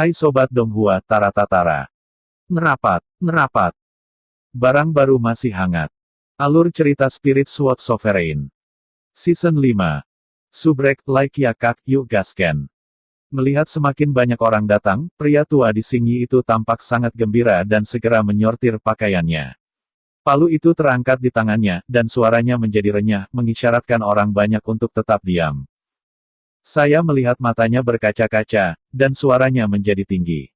Hai Sobat Donghua Tara-Tatara. Merapat, merapat. Barang baru masih hangat. Alur cerita Spirit Sword Sovereign. Season 5. Subrek, like ya kak, yuk gasken. Melihat semakin banyak orang datang, pria tua di Singyi itu tampak sangat gembira dan segera menyortir pakaiannya. Palu itu terangkat di tangannya, dan suaranya menjadi renyah, mengisyaratkan orang banyak untuk tetap diam. Saya melihat matanya berkaca-kaca, dan suaranya menjadi tinggi.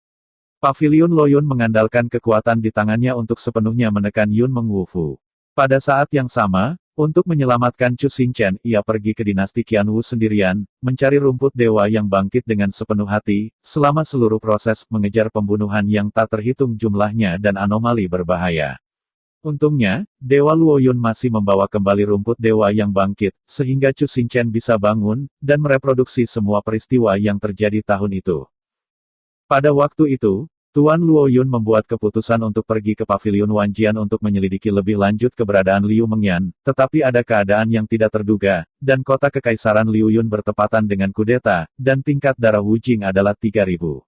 Pavilion Loyun mengandalkan kekuatan di tangannya untuk sepenuhnya menekan Yun Mengwufu. Pada saat yang sama, untuk menyelamatkan Chu Xingchen, ia pergi ke dinasti Qianwu sendirian, mencari rumput dewa yang bangkit dengan sepenuh hati, selama seluruh proses mengejar pembunuhan yang tak terhitung jumlahnya dan anomali berbahaya. Untungnya, Dewa Luoyun masih membawa kembali rumput dewa yang bangkit, sehingga Chu Xingchen bisa bangun, dan mereproduksi semua peristiwa yang terjadi tahun itu. Pada waktu itu, Tuan Luoyun membuat keputusan untuk pergi ke Pavilion Wanjian untuk menyelidiki lebih lanjut keberadaan Liu Mengyan, tetapi ada keadaan yang tidak terduga, dan kota kekaisaran Liuyun bertepatan dengan kudeta, dan tingkat darah Wu Jing adalah 3000.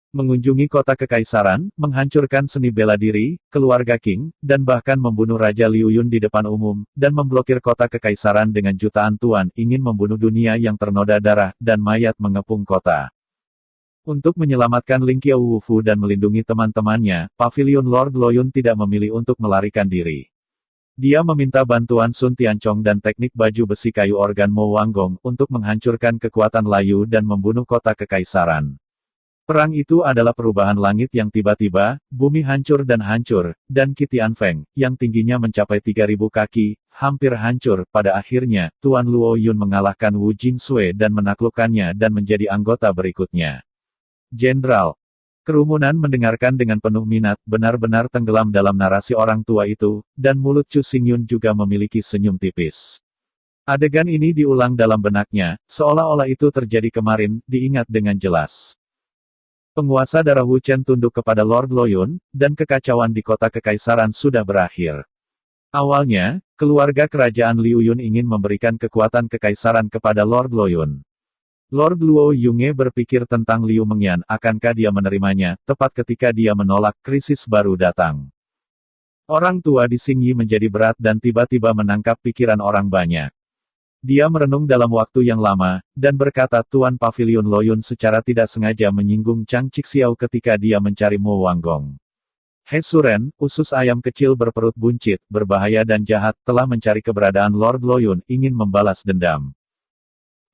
Mengunjungi kota kekaisaran, menghancurkan seni bela diri, keluarga Qing, dan bahkan membunuh Raja Liuyun di depan umum, dan memblokir kota kekaisaran dengan jutaan tuan, ingin membunuh dunia yang ternoda darah, dan mayat mengepung kota. Untuk menyelamatkan Ling Qiaowu dan melindungi teman-temannya, Pavilion Lord Loyun tidak memilih untuk melarikan diri. Dia meminta bantuan Sun Tianchong dan teknik baju besi kayu organ Mo Wanggong, untuk menghancurkan kekuatan Layu dan membunuh kota kekaisaran. Perang itu adalah perubahan langit yang tiba-tiba, bumi hancur, dan Qi Tianfeng, yang tingginya mencapai 3000 kaki, hampir hancur. Pada akhirnya, Tuan Luoyun mengalahkan Wu Jingsui dan menaklukkannya dan menjadi anggota berikutnya. Jenderal. Kerumunan mendengarkan dengan penuh minat, benar-benar tenggelam dalam narasi orang tua itu, dan mulut Chu Xingyun juga memiliki senyum tipis. Adegan ini diulang dalam benaknya, seolah-olah itu terjadi kemarin, diingat dengan jelas. Penguasa darah Wu Chen tunduk kepada Lord Loyun, dan kekacauan di kota kekaisaran sudah berakhir. Awalnya, keluarga kerajaan Liuyun ingin memberikan kekuatan kekaisaran kepada Lord Loyun. Lord Luo Yunge berpikir tentang Liu Mengyan, akankah dia menerimanya, tepat ketika dia menolak, krisis baru datang. Orang tua di Singyi menjadi berat dan tiba-tiba menangkap pikiran orang banyak. Dia merenung dalam waktu yang lama, dan berkata Tuan Pavilion Loyun secara tidak sengaja menyinggung Chang Cixiao ketika dia mencari Mo Wanggong. He Suren, usus ayam kecil berperut buncit, berbahaya dan jahat, telah mencari keberadaan Lord Loyun, ingin membalas dendam.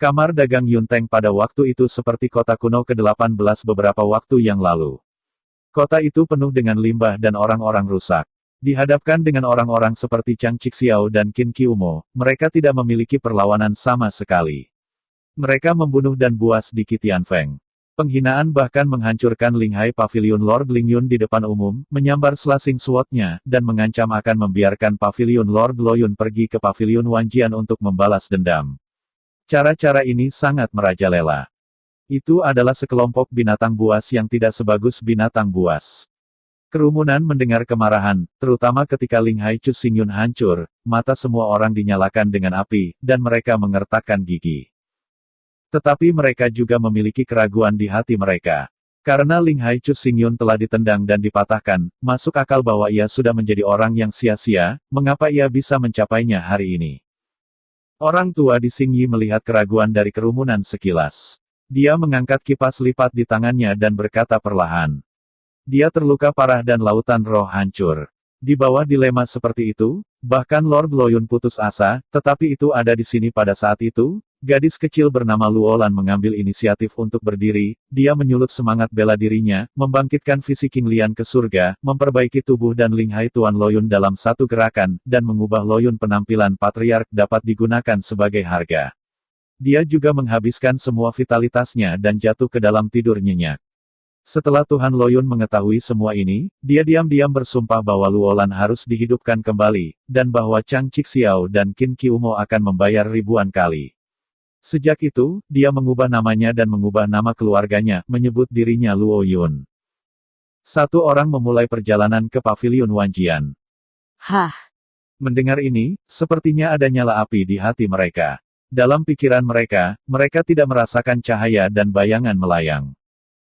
Kamar dagang Yunteng pada waktu itu seperti kota kuno ke-18 beberapa waktu yang lalu. Kota itu penuh dengan limbah dan orang-orang rusak. Dihadapkan dengan orang-orang seperti Chang Cixiao dan Qin Qiumo, mereka tidak memiliki perlawanan sama sekali. Mereka membunuh dan buas di Qi Tianfeng. Penghinaan bahkan menghancurkan Linghai Pavilion Lord Lingyun di depan umum, menyambar selasing sword-nya, dan mengancam akan membiarkan Pavilion Lord Loyun pergi ke Pavilion Wanjian untuk membalas dendam. Cara-cara ini sangat merajalela. Itu adalah sekelompok binatang buas yang tidak sebagus binatang buas. Kerumunan mendengar kemarahan, terutama ketika Linghai Chu Xingyun hancur, mata semua orang dinyalakan dengan api, dan mereka mengertakkan gigi. Tetapi mereka juga memiliki keraguan di hati mereka. Karena Linghai Chu Xingyun telah ditendang dan dipatahkan, masuk akal bahwa ia sudah menjadi orang yang sia-sia, mengapa ia bisa mencapainya hari ini. Orang tua di Singyi melihat keraguan dari kerumunan sekilas. Dia mengangkat kipas lipat di tangannya dan berkata perlahan. Dia terluka parah dan lautan roh hancur. Di bawah dilema seperti itu, bahkan Lord Loyun putus asa, tetapi itu ada di sini pada saat itu, gadis kecil bernama Luolan mengambil inisiatif untuk berdiri, dia menyulut semangat bela dirinya, membangkitkan visi King Lian ke surga, memperbaiki tubuh dan Linghai Tuan Loyun dalam satu gerakan, dan mengubah Loyun penampilan patriark dapat digunakan sebagai harga. Dia juga menghabiskan semua vitalitasnya dan jatuh ke dalam tidur nyenyak. Setelah Tuhan Loyun mengetahui semua ini, dia diam-diam bersumpah bahwa Luolan harus dihidupkan kembali, dan bahwa Chang Cixiao dan Qin Qiumo akan membayar ribuan kali. Sejak itu, dia mengubah namanya dan mengubah nama keluarganya, menyebut dirinya Luoyun. Satu orang memulai perjalanan ke Pavilion Wanjian. Hah! Mendengar ini, sepertinya ada nyala api di hati mereka. Dalam pikiran mereka, mereka tidak merasakan cahaya dan bayangan melayang.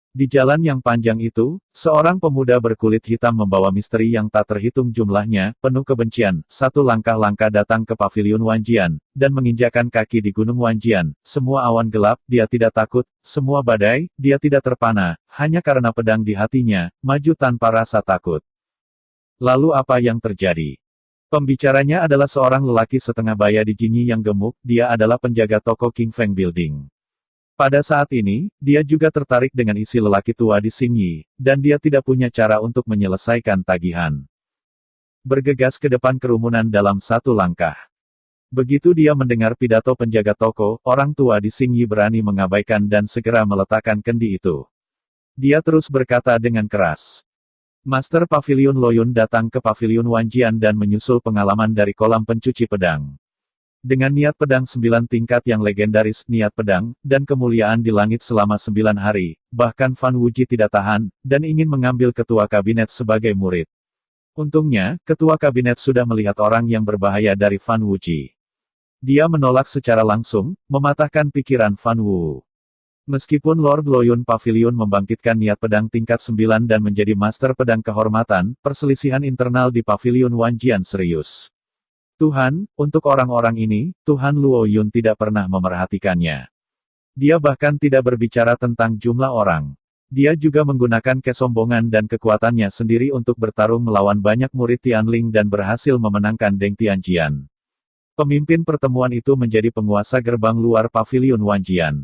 Di jalan yang panjang itu, seorang pemuda berkulit hitam membawa misteri yang tak terhitung jumlahnya, penuh kebencian, satu langkah-langkah datang ke paviliun Wanjian, dan menginjakan kaki di Gunung Wanjian. Semua awan gelap, dia tidak takut, semua badai, dia tidak terpana, hanya karena pedang di hatinya, maju tanpa rasa takut. Lalu apa yang terjadi? Pembicaranya adalah seorang lelaki setengah baya di Jinyi yang gemuk, dia adalah penjaga toko King Feng Building. Pada saat ini, dia juga tertarik dengan isi lelaki tua di Xingyi, dan dia tidak punya cara untuk menyelesaikan tagihan. Bergegas ke depan kerumunan dalam satu langkah. Begitu dia mendengar pidato penjaga toko, orang tua di Xingyi berani mengabaikan dan segera meletakkan kendi itu. Dia terus berkata dengan keras. Master Pavilion Loyun datang ke Pavilion Wanjian dan menyusul pengalaman dari kolam pencuci pedang. Dengan niat pedang 9 tingkat yang legendaris, niat pedang, dan kemuliaan di langit selama 9 hari, bahkan Fan Wuji tidak tahan, dan ingin mengambil ketua kabinet sebagai murid. Untungnya, ketua kabinet sudah melihat orang yang berbahaya dari Fan Wuji. Dia menolak secara langsung, mematahkan pikiran Fan Wu. Meskipun Lord Loyun Pavilion membangkitkan niat pedang tingkat 9 dan menjadi master pedang kehormatan, perselisihan internal di Pavilion Wanjian serius. Tuhan, untuk orang-orang ini, Tuhan Luo Yun tidak pernah memerhatikannya. Dia bahkan tidak berbicara tentang jumlah orang. Dia juga menggunakan kesombongan dan kekuatannya sendiri untuk bertarung melawan banyak murid Tianling dan berhasil memenangkan Deng Tianjian. Pemimpin pertemuan itu menjadi penguasa gerbang luar Pavilion Wanjian.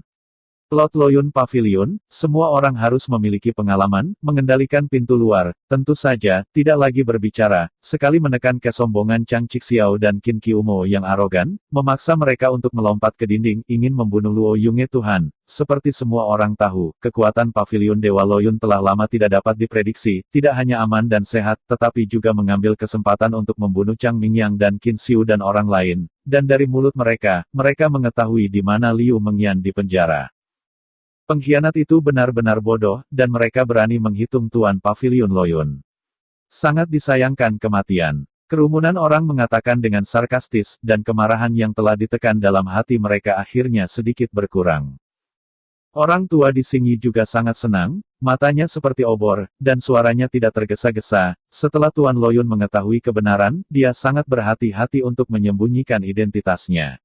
Plot Loyun Pavilion, semua orang harus memiliki pengalaman, mengendalikan pintu luar, tentu saja, tidak lagi berbicara, sekali menekan kesombongan Chang Chixiao dan Qin Qiumo yang arogan, memaksa mereka untuk melompat ke dinding, ingin membunuh Luo Yunge Tuhan. Seperti semua orang tahu, kekuatan Pavilion Dewa Loyun telah lama tidak dapat diprediksi, tidak hanya aman dan sehat, tetapi juga mengambil kesempatan untuk membunuh Chang Mingyang dan Qin Xiu dan orang lain, dan dari mulut mereka, mereka mengetahui di mana Liu Mengyan dipenjara. Pengkhianat itu benar-benar bodoh, dan mereka berani menghitung Tuan Pavilion Loyun. Sangat disayangkan kematian. Kerumunan orang mengatakan dengan sarkastis, dan kemarahan yang telah ditekan dalam hati mereka akhirnya sedikit berkurang. Orang tua di Xingyi juga sangat senang, matanya seperti obor, dan suaranya tidak tergesa-gesa. Setelah Tuan Loyun mengetahui kebenaran, dia sangat berhati-hati untuk menyembunyikan identitasnya.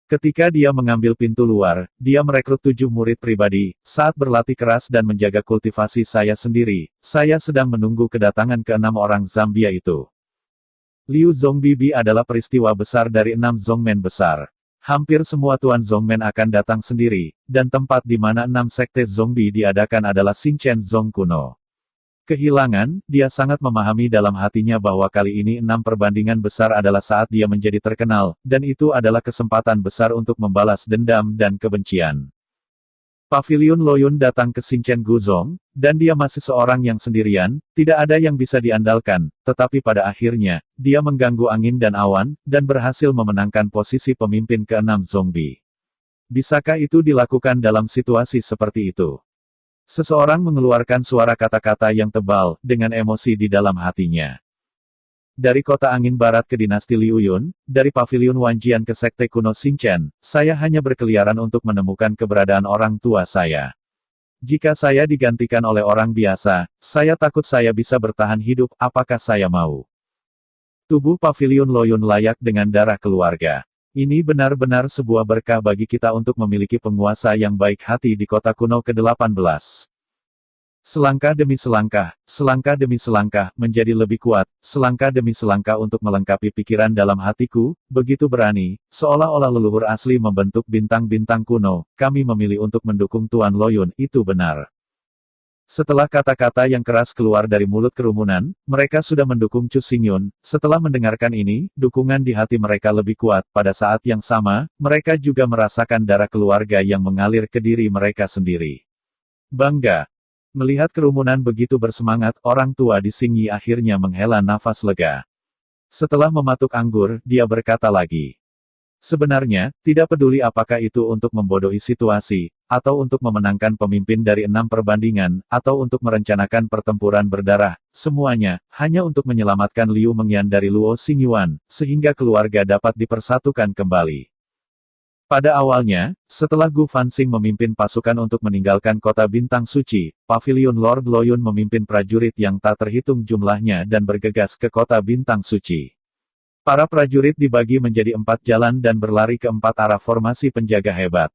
Ketika dia mengambil pintu luar, dia merekrut 7 murid pribadi. Saat berlatih keras dan menjaga kultivasi saya sendiri, saya sedang menunggu kedatangan ke-6 orang Zambia itu. Liu Zongbibi adalah peristiwa besar dari 6 Zongmen besar. Hampir semua Tuan Zongmen akan datang sendiri, dan tempat di mana 6 sekte Zongbi diadakan adalah Xingchen Zong kuno. Kehilangan, dia sangat memahami dalam hatinya bahwa kali ini 6 perbandingan besar adalah saat dia menjadi terkenal, dan itu adalah kesempatan besar untuk membalas dendam dan kebencian. Pavilion Loyun datang ke Xingchen Guzong, dan dia masih seorang yang sendirian, tidak ada yang bisa diandalkan, tetapi pada akhirnya, dia mengganggu angin dan awan, dan berhasil memenangkan posisi pemimpin ke-6 Zongbi. Bisakah itu dilakukan dalam situasi seperti itu? Seseorang mengeluarkan suara kata-kata yang tebal, dengan emosi di dalam hatinya. Dari kota angin barat ke dinasti Liu Yun, dari Pavilion Wanjian ke sekte kuno Xingchen, saya hanya berkeliaran untuk menemukan keberadaan orang tua saya. Jika saya digantikan oleh orang biasa, saya takut saya bisa bertahan hidup, apakah saya mau? Tubuh Pavilion Loyun layak dengan darah keluarga. Ini benar-benar sebuah berkah bagi kita untuk memiliki penguasa yang baik hati di kota kuno ke-18. Selangkah demi selangkah, selangkah demi selangkah, menjadi lebih kuat, selangkah demi selangkah untuk melengkapi pikiran dalam hatiku, begitu berani, seolah-olah leluhur asli membentuk bintang-bintang kuno, kami memilih untuk mendukung Tuan Loyun, itu benar. Setelah kata-kata yang keras keluar dari mulut kerumunan, mereka sudah mendukung Chu Xingyun. Setelah mendengarkan ini, dukungan di hati mereka lebih kuat. Pada saat yang sama, mereka juga merasakan darah keluarga yang mengalir ke diri mereka sendiri. Bangga. Melihat kerumunan begitu bersemangat, orang tua di Xingyi akhirnya menghela nafas lega. Setelah mematuk anggur, dia berkata lagi. Sebenarnya, tidak peduli apakah itu untuk membodohi situasi, atau untuk memenangkan pemimpin dari 6 perbandingan, atau untuk merencanakan pertempuran berdarah, semuanya, hanya untuk menyelamatkan Liu Mengyan dari Luo Xingyuan, sehingga keluarga dapat dipersatukan kembali. Pada awalnya, setelah Gu Fansing memimpin pasukan untuk meninggalkan kota Bintang Suci, Pavilion Lord Loyun memimpin prajurit yang tak terhitung jumlahnya dan bergegas ke kota Bintang Suci. Para prajurit dibagi menjadi 4 jalan dan berlari ke 4 arah formasi penjaga hebat.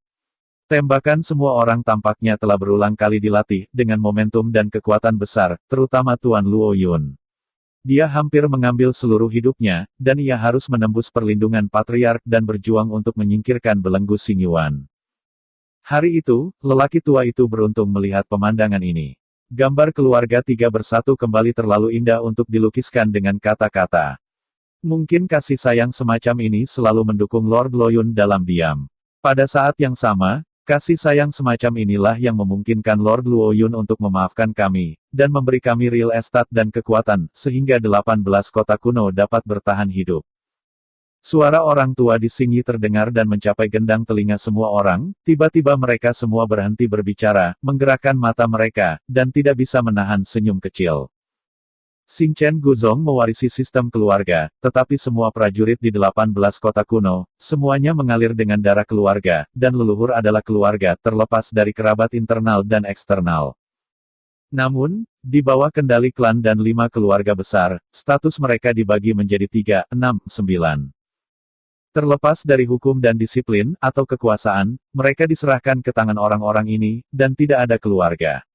Tembakan semua orang tampaknya telah berulang kali dilatih, dengan momentum dan kekuatan besar, terutama Tuan Luo Yun. Dia hampir mengambil seluruh hidupnya, dan ia harus menembus perlindungan patriark dan berjuang untuk menyingkirkan belenggu Xing Yuan. Hari itu, lelaki tua itu beruntung melihat pemandangan ini. Gambar keluarga tiga bersatu kembali terlalu indah untuk dilukiskan dengan kata-kata. Mungkin kasih sayang semacam ini selalu mendukung Lord Loyun dalam diam. Pada saat yang sama, kasih sayang semacam inilah yang memungkinkan Lord Luo Yun untuk memaafkan kami, dan memberi kami real estate dan kekuatan, sehingga 18 kota kuno dapat bertahan hidup. Suara orang tua di Xingyi terdengar dan mencapai gendang telinga semua orang, tiba-tiba mereka semua berhenti berbicara, menggerakkan mata mereka, dan tidak bisa menahan senyum kecil. Xing Chen Guzong mewarisi sistem keluarga, tetapi semua prajurit di 18 kota kuno, semuanya mengalir dengan darah keluarga, dan leluhur adalah keluarga terlepas dari kerabat internal dan eksternal. Namun, di bawah kendali klan dan 5 keluarga besar, status mereka dibagi menjadi 3, 6, 9. Terlepas dari hukum dan disiplin, atau kekuasaan, mereka diserahkan ke tangan orang-orang ini, dan tidak ada keluarga.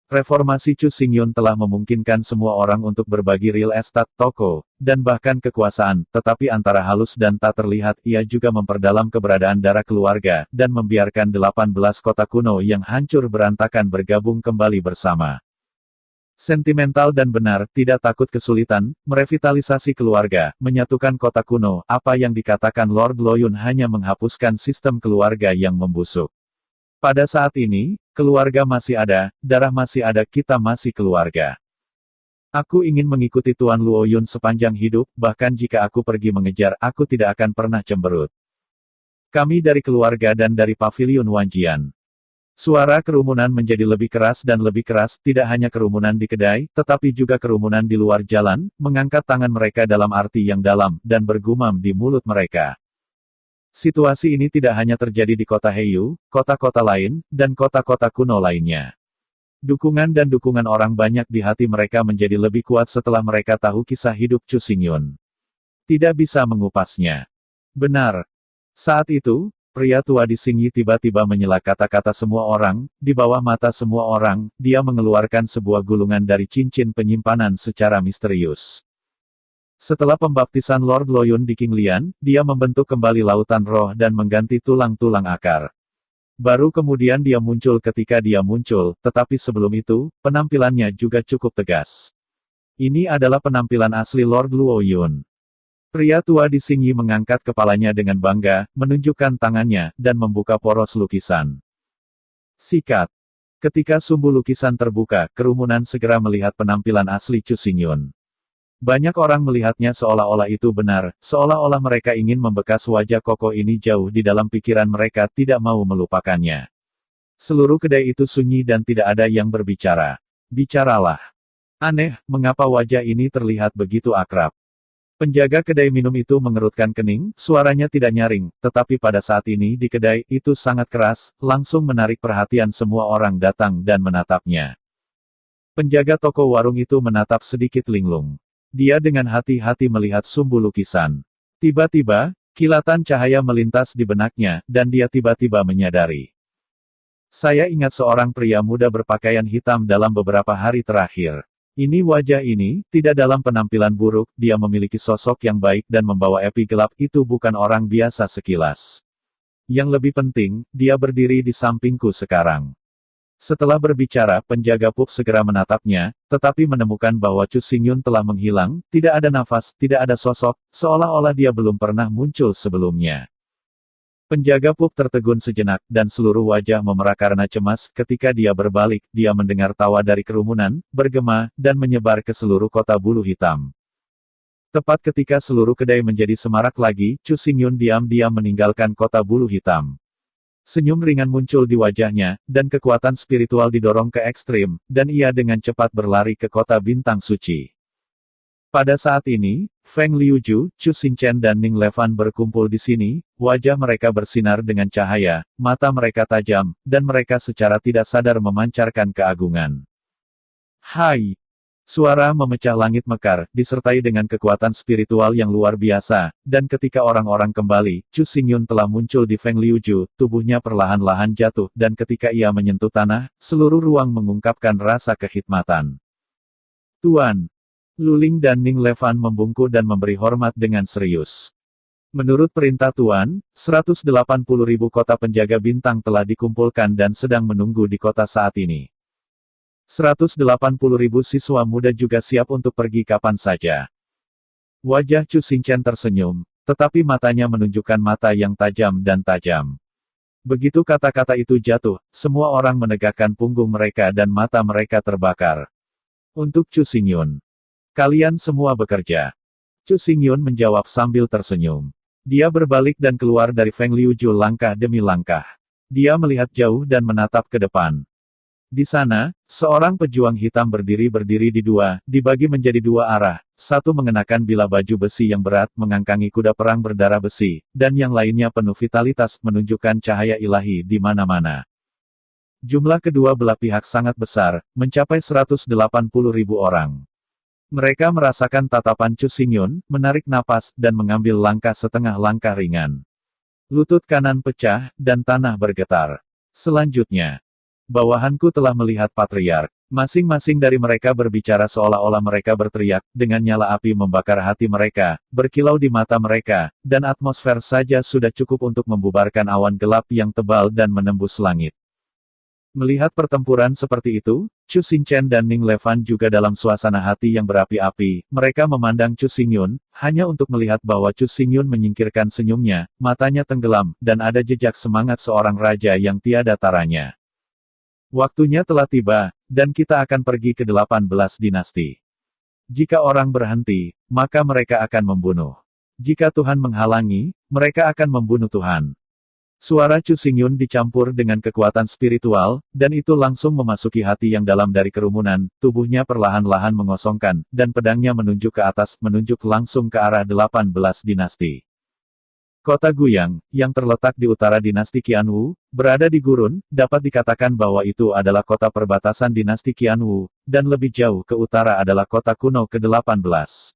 Reformasi Chu Xingyun telah memungkinkan semua orang untuk berbagi real estate, toko, dan bahkan kekuasaan, tetapi antara halus dan tak terlihat, ia juga memperdalam keberadaan darah keluarga, dan membiarkan 18 kota kuno yang hancur berantakan bergabung kembali bersama. Sentimental dan benar, tidak takut kesulitan, merevitalisasi keluarga, menyatukan kota kuno, apa yang dikatakan Lord Loyun hanya menghapuskan sistem keluarga yang membusuk. Pada saat ini, keluarga masih ada, darah masih ada, kita masih keluarga. Aku ingin mengikuti Tuan Luo Yun sepanjang hidup, bahkan jika aku pergi mengejar, aku tidak akan pernah cemberut. Kami dari keluarga dan dari Pavilion Wanjian. Suara kerumunan menjadi lebih keras dan lebih keras, tidak hanya kerumunan di kedai, tetapi juga kerumunan di luar jalan, mengangkat tangan mereka dalam arti yang dalam, dan bergumam di mulut mereka. Situasi ini tidak hanya terjadi di kota Heiyu, kota-kota lain, dan kota-kota kuno lainnya. Dukungan dan dukungan orang banyak di hati mereka menjadi lebih kuat setelah mereka tahu kisah hidup Chu Xingyun. Tidak bisa mengupasnya. Benar. Saat itu, pria tua di Xingyi tiba-tiba menyela kata-kata semua orang, di bawah mata semua orang, dia mengeluarkan sebuah gulungan dari cincin penyimpanan secara misterius. Setelah pembaptisan Lord Loyun di Qinglian, dia membentuk kembali lautan roh dan mengganti tulang-tulang akar. Baru kemudian dia muncul ketika dia muncul, tetapi sebelum itu, penampilannya juga cukup tegas. Ini adalah penampilan asli Lord Luo Yun. Pria tua di Xingyi mengangkat kepalanya dengan bangga, menunjukkan tangannya, dan membuka poros lukisan. Sikat. Ketika sumbu lukisan terbuka, kerumunan segera melihat penampilan asli Chu Xingyun. Banyak orang melihatnya seolah-olah itu benar, seolah-olah mereka ingin membekas wajah kokoh ini jauh di dalam pikiran mereka, tidak mau melupakannya. Seluruh kedai itu sunyi dan tidak ada yang berbicara. Bicaralah. Aneh, mengapa wajah ini terlihat begitu akrab? Penjaga kedai minum itu mengerutkan kening, suaranya tidak nyaring, tetapi pada saat ini di kedai itu sangat keras, langsung menarik perhatian semua orang datang dan menatapnya. Penjaga toko warung itu menatap sedikit linglung. Dia dengan hati-hati melihat sumbu lukisan. Tiba-tiba, kilatan cahaya melintas di benaknya, dan dia tiba-tiba menyadari. Saya ingat seorang pria muda berpakaian hitam dalam beberapa hari terakhir. Ini wajah ini, tidak dalam penampilan buruk, dia memiliki sosok yang baik dan membawa epi gelap, itu bukan orang biasa sekilas. Yang lebih penting, dia berdiri di sampingku sekarang. Setelah berbicara, penjaga pub segera menatapnya, tetapi menemukan bahwa Chu Xingyun telah menghilang, tidak ada nafas, tidak ada sosok, seolah-olah dia belum pernah muncul sebelumnya. Penjaga pub tertegun sejenak, dan seluruh wajah memerah karena cemas. Ketika dia berbalik, dia mendengar tawa dari kerumunan, bergema, dan menyebar ke seluruh kota bulu hitam. Tepat ketika seluruh kedai menjadi semarak lagi, Chu Xingyun diam-diam meninggalkan kota bulu hitam. Senyum ringan muncul di wajahnya, dan kekuatan spiritual didorong ke ekstrim, dan ia dengan cepat berlari ke kota bintang suci. Pada saat ini, Feng Liuju, Chu Xingchen dan Ning Levan berkumpul di sini, wajah mereka bersinar dengan cahaya, mata mereka tajam, dan mereka secara tidak sadar memancarkan keagungan. Hai! Suara memecah langit mekar, disertai dengan kekuatan spiritual yang luar biasa, dan ketika orang-orang kembali, Chu Xingyun telah muncul di Feng Liuju, tubuhnya perlahan-lahan jatuh, dan ketika ia menyentuh tanah, seluruh ruang mengungkapkan rasa kehikmatan. Tuan! Luling dan Ning Levan membungkuk dan memberi hormat dengan serius. Menurut perintah Tuan, 180.000 kota penjaga bintang telah dikumpulkan dan sedang menunggu di kota saat ini. 180.000 siswa muda juga siap untuk pergi kapan saja. Wajah Chu Xingchen tersenyum, tetapi matanya menunjukkan mata yang tajam dan tajam. Begitu kata-kata itu jatuh, semua orang menegakkan punggung mereka dan mata mereka terbakar. Untuk Chu Xingyun. Kalian semua bekerja. Chu Xingyun menjawab sambil tersenyum. Dia berbalik dan keluar dari Feng Liuju langkah demi langkah. Dia melihat jauh dan menatap ke depan. Di sana, seorang pejuang hitam berdiri dibagi menjadi dua arah, satu mengenakan bila baju besi yang berat mengangkangi kuda perang berdarah besi, dan yang lainnya penuh vitalitas menunjukkan cahaya ilahi di mana-mana. Jumlah kedua belah pihak sangat besar, mencapai 180.000 orang. Mereka merasakan tatapan Chu Xingyun, menarik napas, dan mengambil langkah setengah langkah ringan. Lutut kanan pecah, dan tanah bergetar. Selanjutnya, bawahanku telah melihat patriark. Masing-masing dari mereka berbicara seolah-olah mereka berteriak, dengan nyala api membakar hati mereka, berkilau di mata mereka, dan atmosfer saja sudah cukup untuk membubarkan awan gelap yang tebal dan menembus langit. Melihat pertempuran seperti itu, Chu Xingchen dan Ning Levan juga dalam suasana hati yang berapi-api, mereka memandang Chu Xingyun, hanya untuk melihat bahwa Chu Xingyun menyingkirkan senyumnya, matanya tenggelam, dan ada jejak semangat seorang raja yang tiada taranya. Waktunya telah tiba, dan kita akan pergi ke 18 dinasti. Jika orang berhenti, maka mereka akan membunuh. Jika Tuhan menghalangi, mereka akan membunuh Tuhan. Suara Chu Xingyun dicampur dengan kekuatan spiritual, dan itu langsung memasuki hati yang dalam dari kerumunan, tubuhnya perlahan-lahan mengosongkan, dan pedangnya menunjuk ke atas, menunjuk langsung ke arah 18 dinasti. Kota Guyang, yang terletak di utara dinasti Qianwu, berada di gurun, dapat dikatakan bahwa itu adalah kota perbatasan dinasti Qianwu, dan lebih jauh ke utara adalah kota kuno ke-18.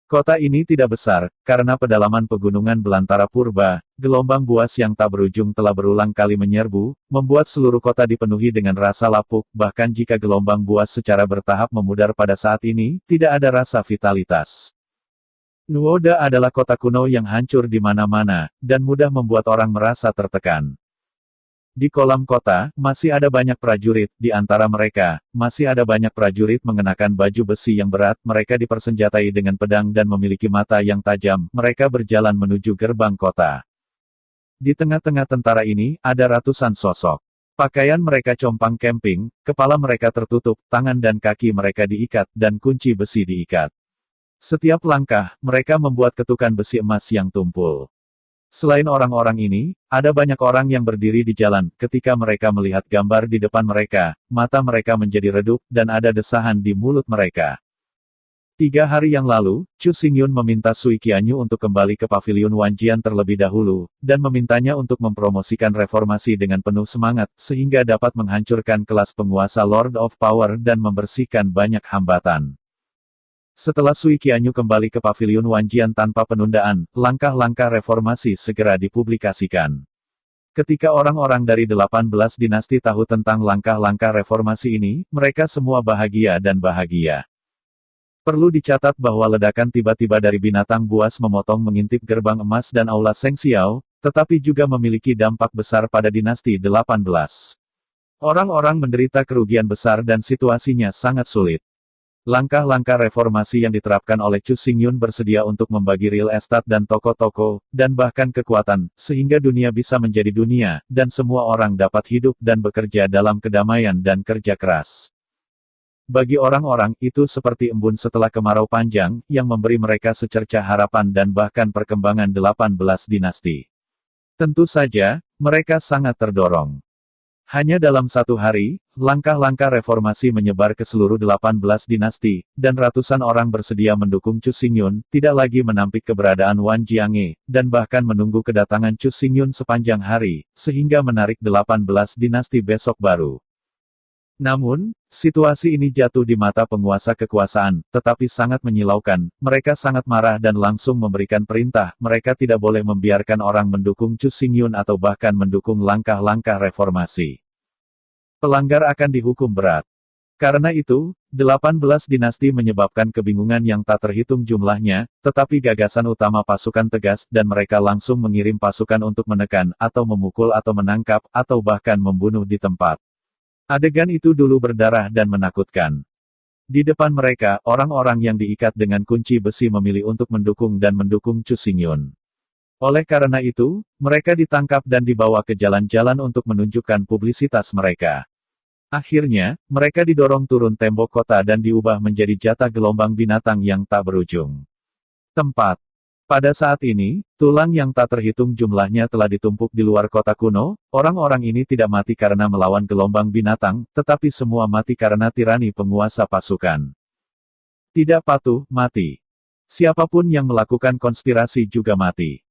Kota ini tidak besar, karena pedalaman pegunungan belantara purba, gelombang buas yang tak berujung telah berulang kali menyerbu, membuat seluruh kota dipenuhi dengan rasa lapuk, bahkan jika gelombang buas secara bertahap memudar pada saat ini, tidak ada rasa vitalitas. Nuoda adalah kota kuno yang hancur di mana-mana, dan mudah membuat orang merasa tertekan. Di kolam kota, masih ada banyak prajurit, di antara mereka, masih ada banyak prajurit mengenakan baju besi yang berat, mereka dipersenjatai dengan pedang dan memiliki mata yang tajam, mereka berjalan menuju gerbang kota. Di tengah-tengah tentara ini, ada ratusan sosok. Pakaian mereka compang camping, kepala mereka tertutup, tangan dan kaki mereka diikat, dan kunci besi diikat. Setiap langkah, mereka membuat ketukan besi emas yang tumpul. Selain orang-orang ini, ada banyak orang yang berdiri di jalan, ketika mereka melihat gambar di depan mereka, mata mereka menjadi redup, dan ada desahan di mulut mereka. 3 hari yang lalu, Chu Xingyun meminta Sui Qianyu untuk kembali ke pavilion Wanjian terlebih dahulu, dan memintanya untuk mempromosikan reformasi dengan penuh semangat, sehingga dapat menghancurkan kelas penguasa Lord of Power dan membersihkan banyak hambatan. Setelah Sui Qianyu kembali ke pavilion Wanjian tanpa penundaan, langkah-langkah reformasi segera dipublikasikan. Ketika orang-orang dari 18 dinasti tahu tentang langkah-langkah reformasi ini, mereka semua bahagia dan bahagia. Perlu dicatat bahwa ledakan tiba-tiba dari binatang buas memotong mengintip gerbang emas dan aula Seng Xiao, tetapi juga memiliki dampak besar pada dinasti 18. Orang-orang menderita kerugian besar dan situasinya sangat sulit. Langkah-langkah reformasi yang diterapkan oleh Chu Xingyun bersedia untuk membagi real estate dan toko-toko, dan bahkan kekuatan, sehingga dunia bisa menjadi dunia, dan semua orang dapat hidup dan bekerja dalam kedamaian dan kerja keras. Bagi orang-orang, itu seperti embun setelah kemarau panjang, yang memberi mereka secercah harapan dan bahkan perkembangan 18 dinasti. Tentu saja, mereka sangat terdorong. Hanya dalam satu hari, langkah-langkah reformasi menyebar ke seluruh 18 dinasti, dan ratusan orang bersedia mendukung Chu Xingyun, tidak lagi menampik keberadaan Wan Jiange, dan bahkan menunggu kedatangan Chu Xingyun sepanjang hari, sehingga menarik 18 dinasti besok baru. Namun, situasi ini jatuh di mata penguasa kekuasaan, tetapi sangat menyilaukan, mereka sangat marah dan langsung memberikan perintah, mereka tidak boleh membiarkan orang mendukung Chu Xingyun atau bahkan mendukung langkah-langkah reformasi. Pelanggar akan dihukum berat. Karena itu, 18 dinasti menyebabkan kebingungan yang tak terhitung jumlahnya, tetapi gagasan utama pasukan tegas dan mereka langsung mengirim pasukan untuk menekan, atau memukul atau menangkap, atau bahkan membunuh di tempat. Adegan itu dulu berdarah dan menakutkan. Di depan mereka, orang-orang yang diikat dengan kunci besi memilih untuk mendukung dan mendukung Chu Xingyun. Oleh karena itu, mereka ditangkap dan dibawa ke jalan-jalan untuk menunjukkan publisitas mereka. Akhirnya, mereka didorong turun tembok kota dan diubah menjadi jatah gelombang binatang yang tak berujung. Tempat. Pada saat ini, tulang yang tak terhitung jumlahnya telah ditumpuk di luar kota kuno, orang-orang ini tidak mati karena melawan gelombang binatang, tetapi semua mati karena tirani penguasa pasukan. Tidak patuh, mati. Siapapun yang melakukan konspirasi juga mati.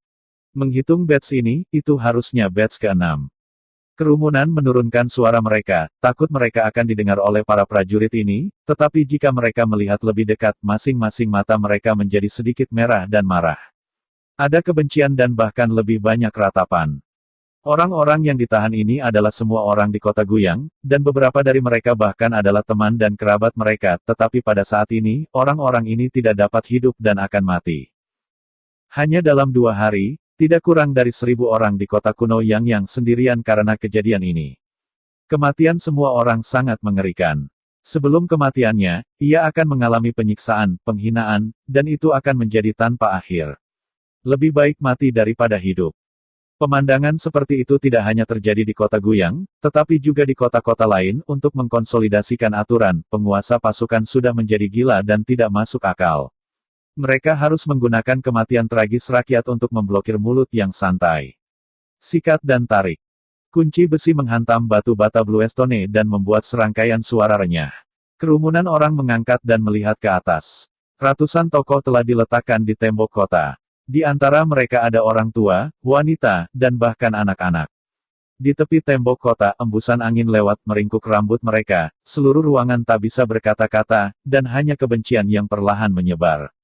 Menghitung batch ini, itu harusnya batch ke-6. Kerumunan menurunkan suara mereka, takut mereka akan didengar oleh para prajurit ini, tetapi jika mereka melihat lebih dekat, masing-masing mata mereka menjadi sedikit merah dan marah. Ada kebencian dan bahkan lebih banyak ratapan. Orang-orang yang ditahan ini adalah semua orang di kota Guyang, dan beberapa dari mereka bahkan adalah teman dan kerabat mereka, tetapi pada saat ini, orang-orang ini tidak dapat hidup dan akan mati. Hanya dalam 2 hari, tidak kurang dari 1000 orang di kota kuno Yangyang sendirian karena kejadian ini. Kematian semua orang sangat mengerikan. Sebelum kematiannya, ia akan mengalami penyiksaan, penghinaan, dan itu akan menjadi tanpa akhir. Lebih baik mati daripada hidup. Pemandangan seperti itu tidak hanya terjadi di kota Guyang, tetapi juga di kota-kota lain. Untuk mengkonsolidasikan aturan, penguasa pasukan sudah menjadi gila dan tidak masuk akal. Mereka harus menggunakan kematian tragis rakyat untuk memblokir mulut yang santai. Sikat dan tarik. Kunci besi menghantam batu bata bluestone dan membuat serangkaian suara renyah. Kerumunan orang mengangkat dan melihat ke atas. Ratusan tokoh telah diletakkan di tembok kota. Di antara mereka ada orang tua, wanita, dan bahkan anak-anak. Di tepi tembok kota, embusan angin lewat meringkuk rambut mereka, seluruh ruangan tak bisa berkata-kata, dan hanya kebencian yang perlahan menyebar.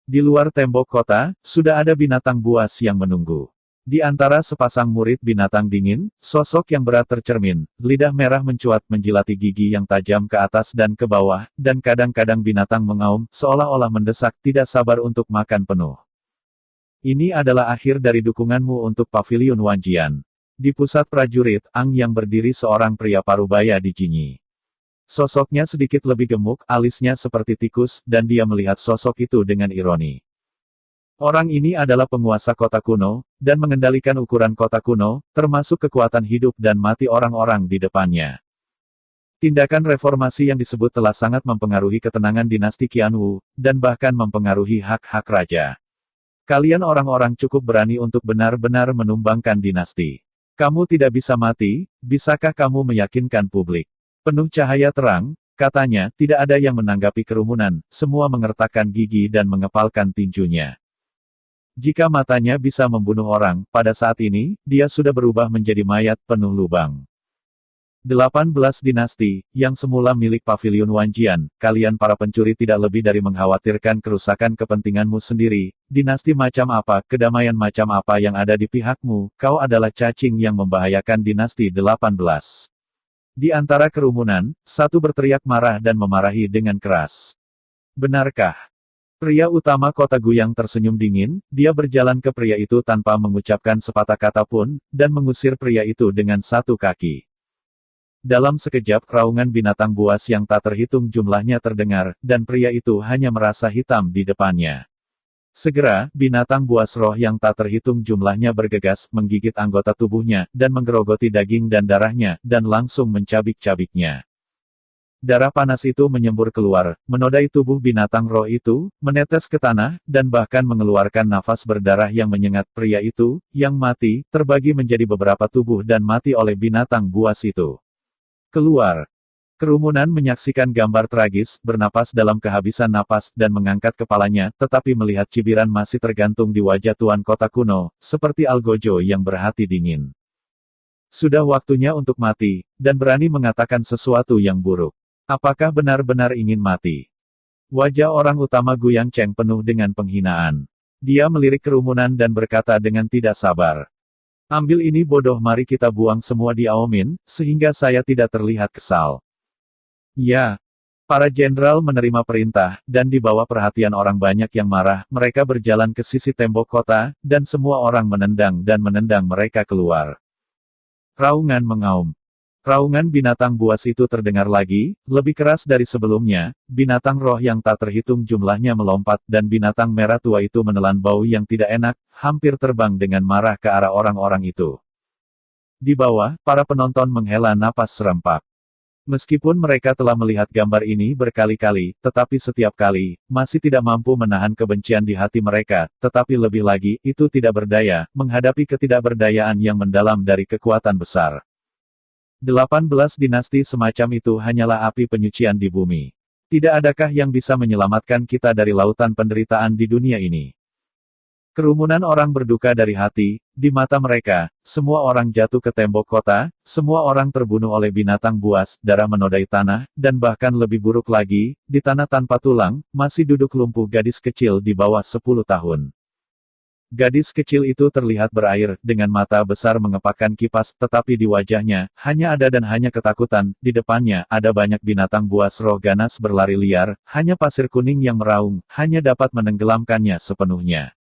Di luar tembok kota, sudah ada binatang buas yang menunggu. Di antara sepasang murid binatang dingin, sosok yang berat tercermin, lidah merah mencuat menjilati gigi yang tajam ke atas dan ke bawah, dan kadang-kadang binatang mengaum, seolah-olah mendesak tidak sabar untuk makan penuh. Ini adalah akhir dari dukunganmu untuk Paviliun Wanjian. Di pusat prajurit, Ang yang berdiri seorang pria parubaya di Jinyi. Sosoknya sedikit lebih gemuk, alisnya seperti tikus, dan dia melihat sosok itu dengan ironi. Orang ini adalah penguasa kota kuno, dan mengendalikan ukuran kota kuno, termasuk kekuatan hidup dan mati orang-orang di depannya. Tindakan reformasi yang disebut telah sangat mempengaruhi ketenangan dinasti Qianwu, dan bahkan mempengaruhi hak-hak raja. Kalian orang-orang cukup berani untuk benar-benar menumbangkan dinasti. Kamu tidak bisa mati, bisakah kamu meyakinkan publik? Penuh cahaya terang, katanya, tidak ada yang menanggapi kerumunan, semua mengertakkan gigi dan mengepalkan tinjunya. Jika matanya bisa membunuh orang, pada saat ini, dia sudah berubah menjadi mayat penuh lubang. 18 dinasti, yang semula milik Paviliun Wanjian, kalian para pencuri tidak lebih dari mengkhawatirkan kerusakan kepentinganmu sendiri, dinasti macam apa, kedamaian macam apa yang ada di pihakmu, kau adalah cacing yang membahayakan dinasti 18. Di antara kerumunan, satu berteriak marah dan memarahi dengan keras. Benarkah? Pria utama kota Guyang tersenyum dingin, dia berjalan ke pria itu tanpa mengucapkan sepatah kata pun, dan mengusir pria itu dengan satu kaki. Dalam sekejap, raungan binatang buas yang tak terhitung jumlahnya terdengar, dan pria itu hanya merasa hitam di depannya. Segera, binatang buas roh yang tak terhitung jumlahnya bergegas, menggigit anggota tubuhnya, dan menggerogoti daging dan darahnya, dan langsung mencabik-cabiknya. Darah panas itu menyembur keluar, menodai tubuh binatang roh itu, menetes ke tanah, dan bahkan mengeluarkan nafas berdarah yang menyengat. Pria itu, yang mati, terbagi menjadi beberapa tubuh dan mati oleh binatang buas itu. Keluar. Kerumunan menyaksikan gambar tragis, bernapas dalam kehabisan napas, dan mengangkat kepalanya, tetapi melihat cibiran masih tergantung di wajah tuan kota kuno, seperti Algojo yang berhati dingin. Sudah waktunya untuk mati, dan berani mengatakan sesuatu yang buruk. Apakah benar-benar ingin mati? Wajah orang utama Gu Yangcheng penuh dengan penghinaan. Dia melirik kerumunan dan berkata dengan tidak sabar. Ambil ini bodoh, mari kita buang semua di Aomin, sehingga saya tidak terlihat kesal. Ya. Para jenderal menerima perintah, dan di bawah perhatian orang banyak yang marah, mereka berjalan ke sisi tembok kota, dan semua orang menendang mereka keluar. Raungan mengaum. Raungan binatang buas itu terdengar lagi, lebih keras dari sebelumnya. Binatang roh yang tak terhitung jumlahnya melompat, dan binatang merah tua itu menelan bau yang tidak enak, hampir terbang dengan marah ke arah orang-orang itu. Di bawah, para penonton menghela napas serempak. Meskipun mereka telah melihat gambar ini berkali-kali, tetapi setiap kali, masih tidak mampu menahan kebencian di hati mereka, tetapi lebih lagi, itu tidak berdaya, menghadapi ketidakberdayaan yang mendalam dari kekuatan besar. 18 dinasti semacam itu hanyalah api penyucian di bumi. Tidak adakah yang bisa menyelamatkan kita dari lautan penderitaan di dunia ini? Kerumunan orang berduka dari hati, di mata mereka, semua orang jatuh ke tembok kota, semua orang terbunuh oleh binatang buas, darah menodai tanah, dan bahkan lebih buruk lagi, di tanah tanpa tulang, masih duduk lumpuh gadis kecil di bawah 10 tahun. Gadis kecil itu terlihat berair, dengan mata besar mengepakkan kipas, tetapi di wajahnya, hanya ada dan hanya ketakutan. Di depannya, ada banyak binatang buas roh ganas berlari liar, hanya pasir kuning yang meraung, hanya dapat menenggelamkannya sepenuhnya.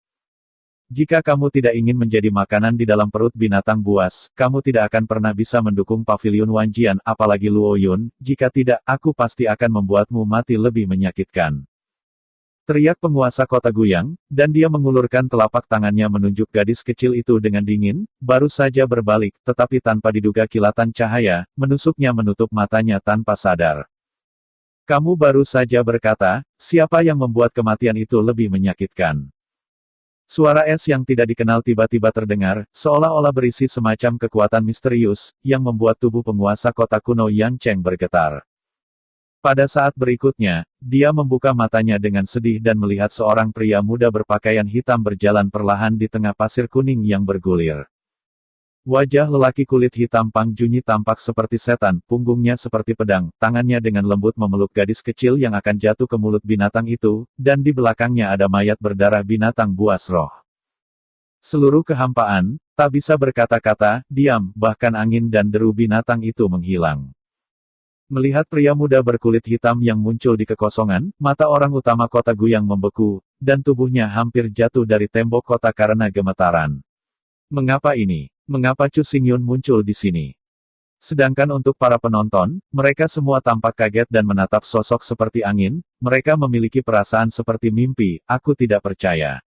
Jika kamu tidak ingin menjadi makanan di dalam perut binatang buas, kamu tidak akan pernah bisa mendukung pavilion Wanjian, apalagi Luo Yun. Jika tidak, aku pasti akan membuatmu mati lebih menyakitkan. Teriak penguasa kota Guyang, dan dia mengulurkan telapak tangannya menunjuk gadis kecil itu dengan dingin, baru saja berbalik, tetapi tanpa diduga kilatan cahaya, menusuknya menutup matanya tanpa sadar. Kamu baru saja berkata, siapa yang membuat kematian itu lebih menyakitkan? Suara es yang tidak dikenal tiba-tiba terdengar, seolah-olah berisi semacam kekuatan misterius, yang membuat tubuh penguasa kota kuno Yangcheng bergetar. Pada saat berikutnya, dia membuka matanya dengan sedih dan melihat seorang pria muda berpakaian hitam berjalan perlahan di tengah pasir kuning yang bergulir. Wajah lelaki kulit hitam Pang Junyi tampak seperti setan, punggungnya seperti pedang, tangannya dengan lembut memeluk gadis kecil yang akan jatuh ke mulut binatang itu, dan di belakangnya ada mayat berdarah binatang buas roh. Seluruh kehampaan, tak bisa berkata-kata, diam, bahkan angin dan deru binatang itu menghilang. Melihat pria muda berkulit hitam yang muncul di kekosongan, mata orang utama kota Guyang membeku, dan tubuhnya hampir jatuh dari tembok kota karena gemetaran. Mengapa ini? Mengapa Chu Xingyun muncul di sini? Sedangkan untuk para penonton, mereka semua tampak kaget dan menatap sosok seperti angin, mereka memiliki perasaan seperti mimpi, aku tidak percaya.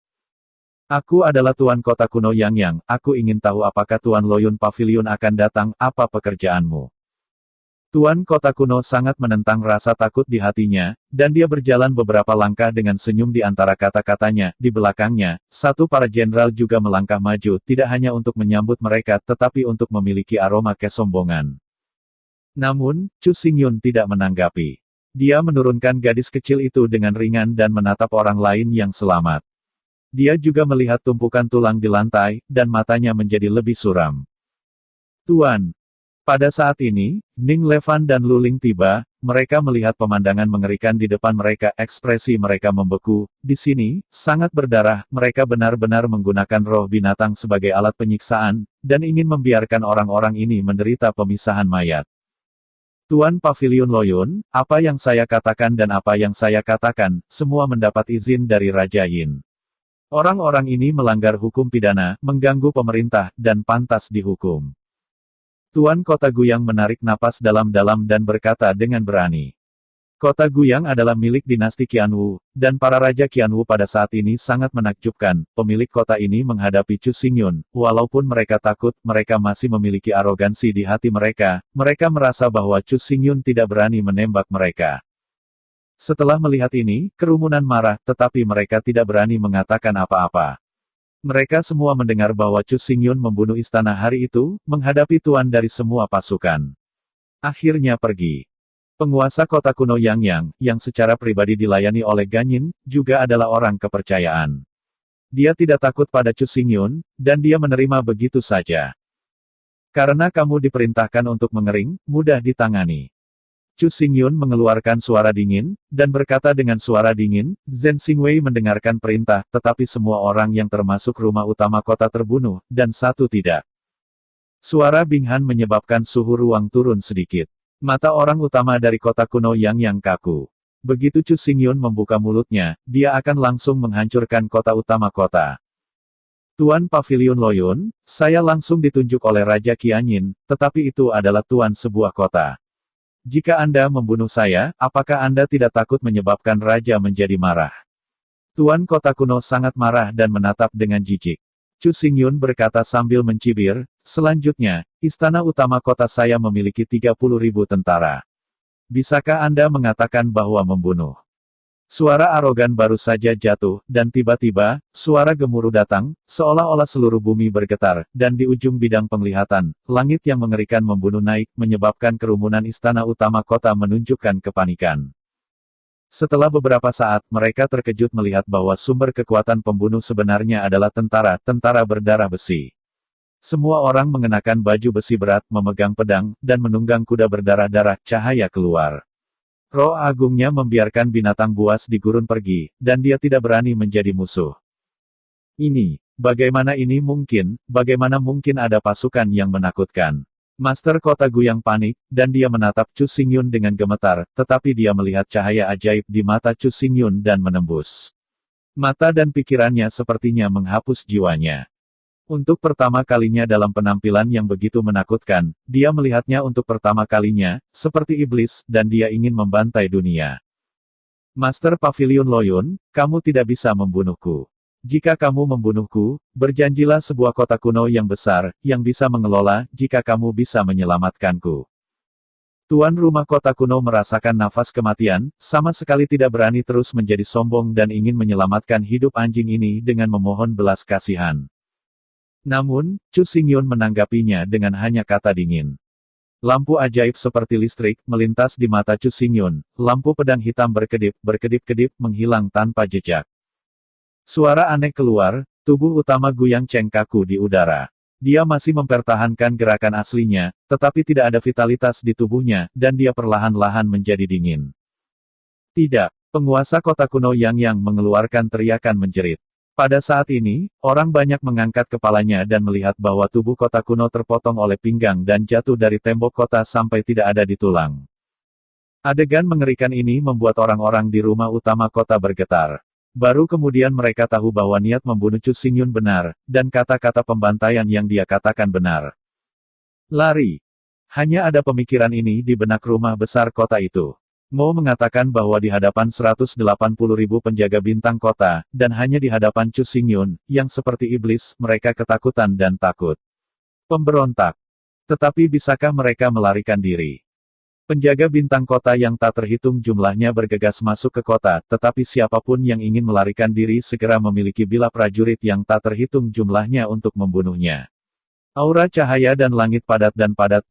Aku adalah tuan kota kuno Yangyang, aku ingin tahu apakah Tuan Loyun Pavilion akan datang, apa pekerjaanmu? Tuan kota kuno sangat menentang rasa takut di hatinya, dan dia berjalan beberapa langkah dengan senyum di antara kata-katanya. Di belakangnya, satu para jenderal juga melangkah maju, tidak hanya untuk menyambut mereka, tetapi untuk memiliki aroma kesombongan. Namun, Chu Xingyun tidak menanggapi. Dia menurunkan gadis kecil itu dengan ringan dan menatap orang lain yang selamat. Dia juga melihat tumpukan tulang di lantai, dan matanya menjadi lebih suram. Tuan. Pada saat ini, Ning Levan dan Luling tiba, mereka melihat pemandangan mengerikan di depan mereka, ekspresi mereka membeku. Di sini, sangat berdarah, mereka benar-benar menggunakan roh binatang sebagai alat penyiksaan, dan ingin membiarkan orang-orang ini menderita pemisahan mayat. Tuan Pavilion Loyun, apa yang saya katakan dan apa yang saya katakan, semua mendapat izin dari Raja Yin. Orang-orang ini melanggar hukum pidana, mengganggu pemerintah, dan pantas dihukum. Tuan kota Guyang menarik napas dalam-dalam dan berkata dengan berani. Kota Guyang adalah milik dinasti Qianwu, dan para raja Qianwu pada saat ini sangat menakjubkan. Pemilik kota ini menghadapi Chu Xingyun, walaupun mereka takut, mereka masih memiliki arogansi di hati mereka. Mereka merasa bahwa Chu Xingyun tidak berani menembak mereka. Setelah melihat ini, kerumunan marah, tetapi mereka tidak berani mengatakan apa-apa. Mereka semua mendengar bahwa Chu Xingyun membunuh istana hari itu, menghadapi tuan dari semua pasukan. Akhirnya pergi. Penguasa kota kuno Yangyang, yang secara pribadi dilayani oleh Ganyin, juga adalah orang kepercayaan. Dia tidak takut pada Chu Xingyun, dan dia menerima begitu saja. Karena kamu diperintahkan untuk mengering, mudah ditangani. Chu Xingyun mengeluarkan suara dingin, dan berkata dengan suara dingin, Zhen Xingwei mendengarkan perintah, tetapi semua orang yang termasuk rumah utama kota terbunuh, dan satu tidak. Suara Binghan menyebabkan suhu ruang turun sedikit. Mata orang utama dari kota kuno Yangyang kaku. Begitu Chu Xingyun membuka mulutnya, dia akan langsung menghancurkan kota utama kota. Tuan Pavilion Loyun, saya langsung ditunjuk oleh Raja Qianyin, tetapi itu adalah tuan sebuah kota. Jika Anda membunuh saya, apakah Anda tidak takut menyebabkan Raja menjadi marah? Tuan kota kuno sangat marah dan menatap dengan jijik. Chu Xingyun berkata sambil mencibir, selanjutnya, istana utama kota saya memiliki 30.000 tentara. Bisakah Anda mengatakan bahwa membunuh? Suara arogan baru saja jatuh, dan tiba-tiba, suara gemuruh datang, seolah-olah seluruh bumi bergetar, dan di ujung bidang penglihatan, langit yang mengerikan membunuh naik, menyebabkan kerumunan istana utama kota menunjukkan kepanikan. Setelah beberapa saat, mereka terkejut melihat bahwa sumber kekuatan pembunuh sebenarnya adalah tentara berdarah besi. Semua orang mengenakan baju besi berat, memegang pedang, dan menunggang kuda berdarah-darah, cahaya keluar. Roh agungnya membiarkan binatang buas di gurun pergi, dan dia tidak berani menjadi musuh. Bagaimana mungkin ada pasukan yang menakutkan? Master Kota Guyang panik, dan dia menatap Chu Xingyun dengan gemetar, tetapi dia melihat cahaya ajaib di mata Chu Xingyun dan menembus mata dan pikirannya sepertinya menghapus jiwanya. Untuk pertama kalinya dalam penampilan yang begitu menakutkan, dia melihatnya untuk pertama kalinya, seperti iblis, dan dia ingin membantai dunia. Master Pavilion Loyun, kamu tidak bisa membunuhku. Jika kamu membunuhku, berjanjilah sebuah kota kuno yang besar, yang bisa mengelola, jika kamu bisa menyelamatkanku. Tuan rumah kota kuno merasakan nafas kematian, sama sekali tidak berani terus menjadi sombong dan ingin menyelamatkan hidup anjing ini dengan memohon belas kasihan. Namun, Chu Xingyun menanggapinya dengan hanya kata dingin. Lampu ajaib seperti listrik, melintas di mata Chu Xingyun, lampu pedang hitam berkedip-kedip, menghilang tanpa jejak. Suara aneh keluar, tubuh utama Guyang Cheng kaku di udara. Dia masih mempertahankan gerakan aslinya, tetapi tidak ada vitalitas di tubuhnya, dan dia perlahan-lahan menjadi dingin. Tidak, penguasa kota kuno Yangyang mengeluarkan teriakan menjerit. Pada saat ini, orang banyak mengangkat kepalanya dan melihat bahwa tubuh kota kuno terpotong oleh pinggang dan jatuh dari tembok kota sampai tidak ada di tulang. Adegan mengerikan ini membuat orang-orang di rumah utama kota bergetar. Baru kemudian mereka tahu bahwa niat membunuh Chu Xingyun benar, dan kata-kata pembantaian yang dia katakan benar. Lari. Hanya ada pemikiran ini di benak rumah besar kota itu. Mo mengatakan bahwa di hadapan 180.000 penjaga bintang kota, dan hanya di hadapan Chu Xingyun, yang seperti iblis, mereka ketakutan dan takut. Pemberontak. Tetapi bisakah mereka melarikan diri? Penjaga bintang kota yang tak terhitung jumlahnya bergegas masuk ke kota, tetapi siapapun yang ingin melarikan diri segera memiliki bila prajurit yang tak terhitung jumlahnya untuk membunuhnya. Aura cahaya dan langit padat,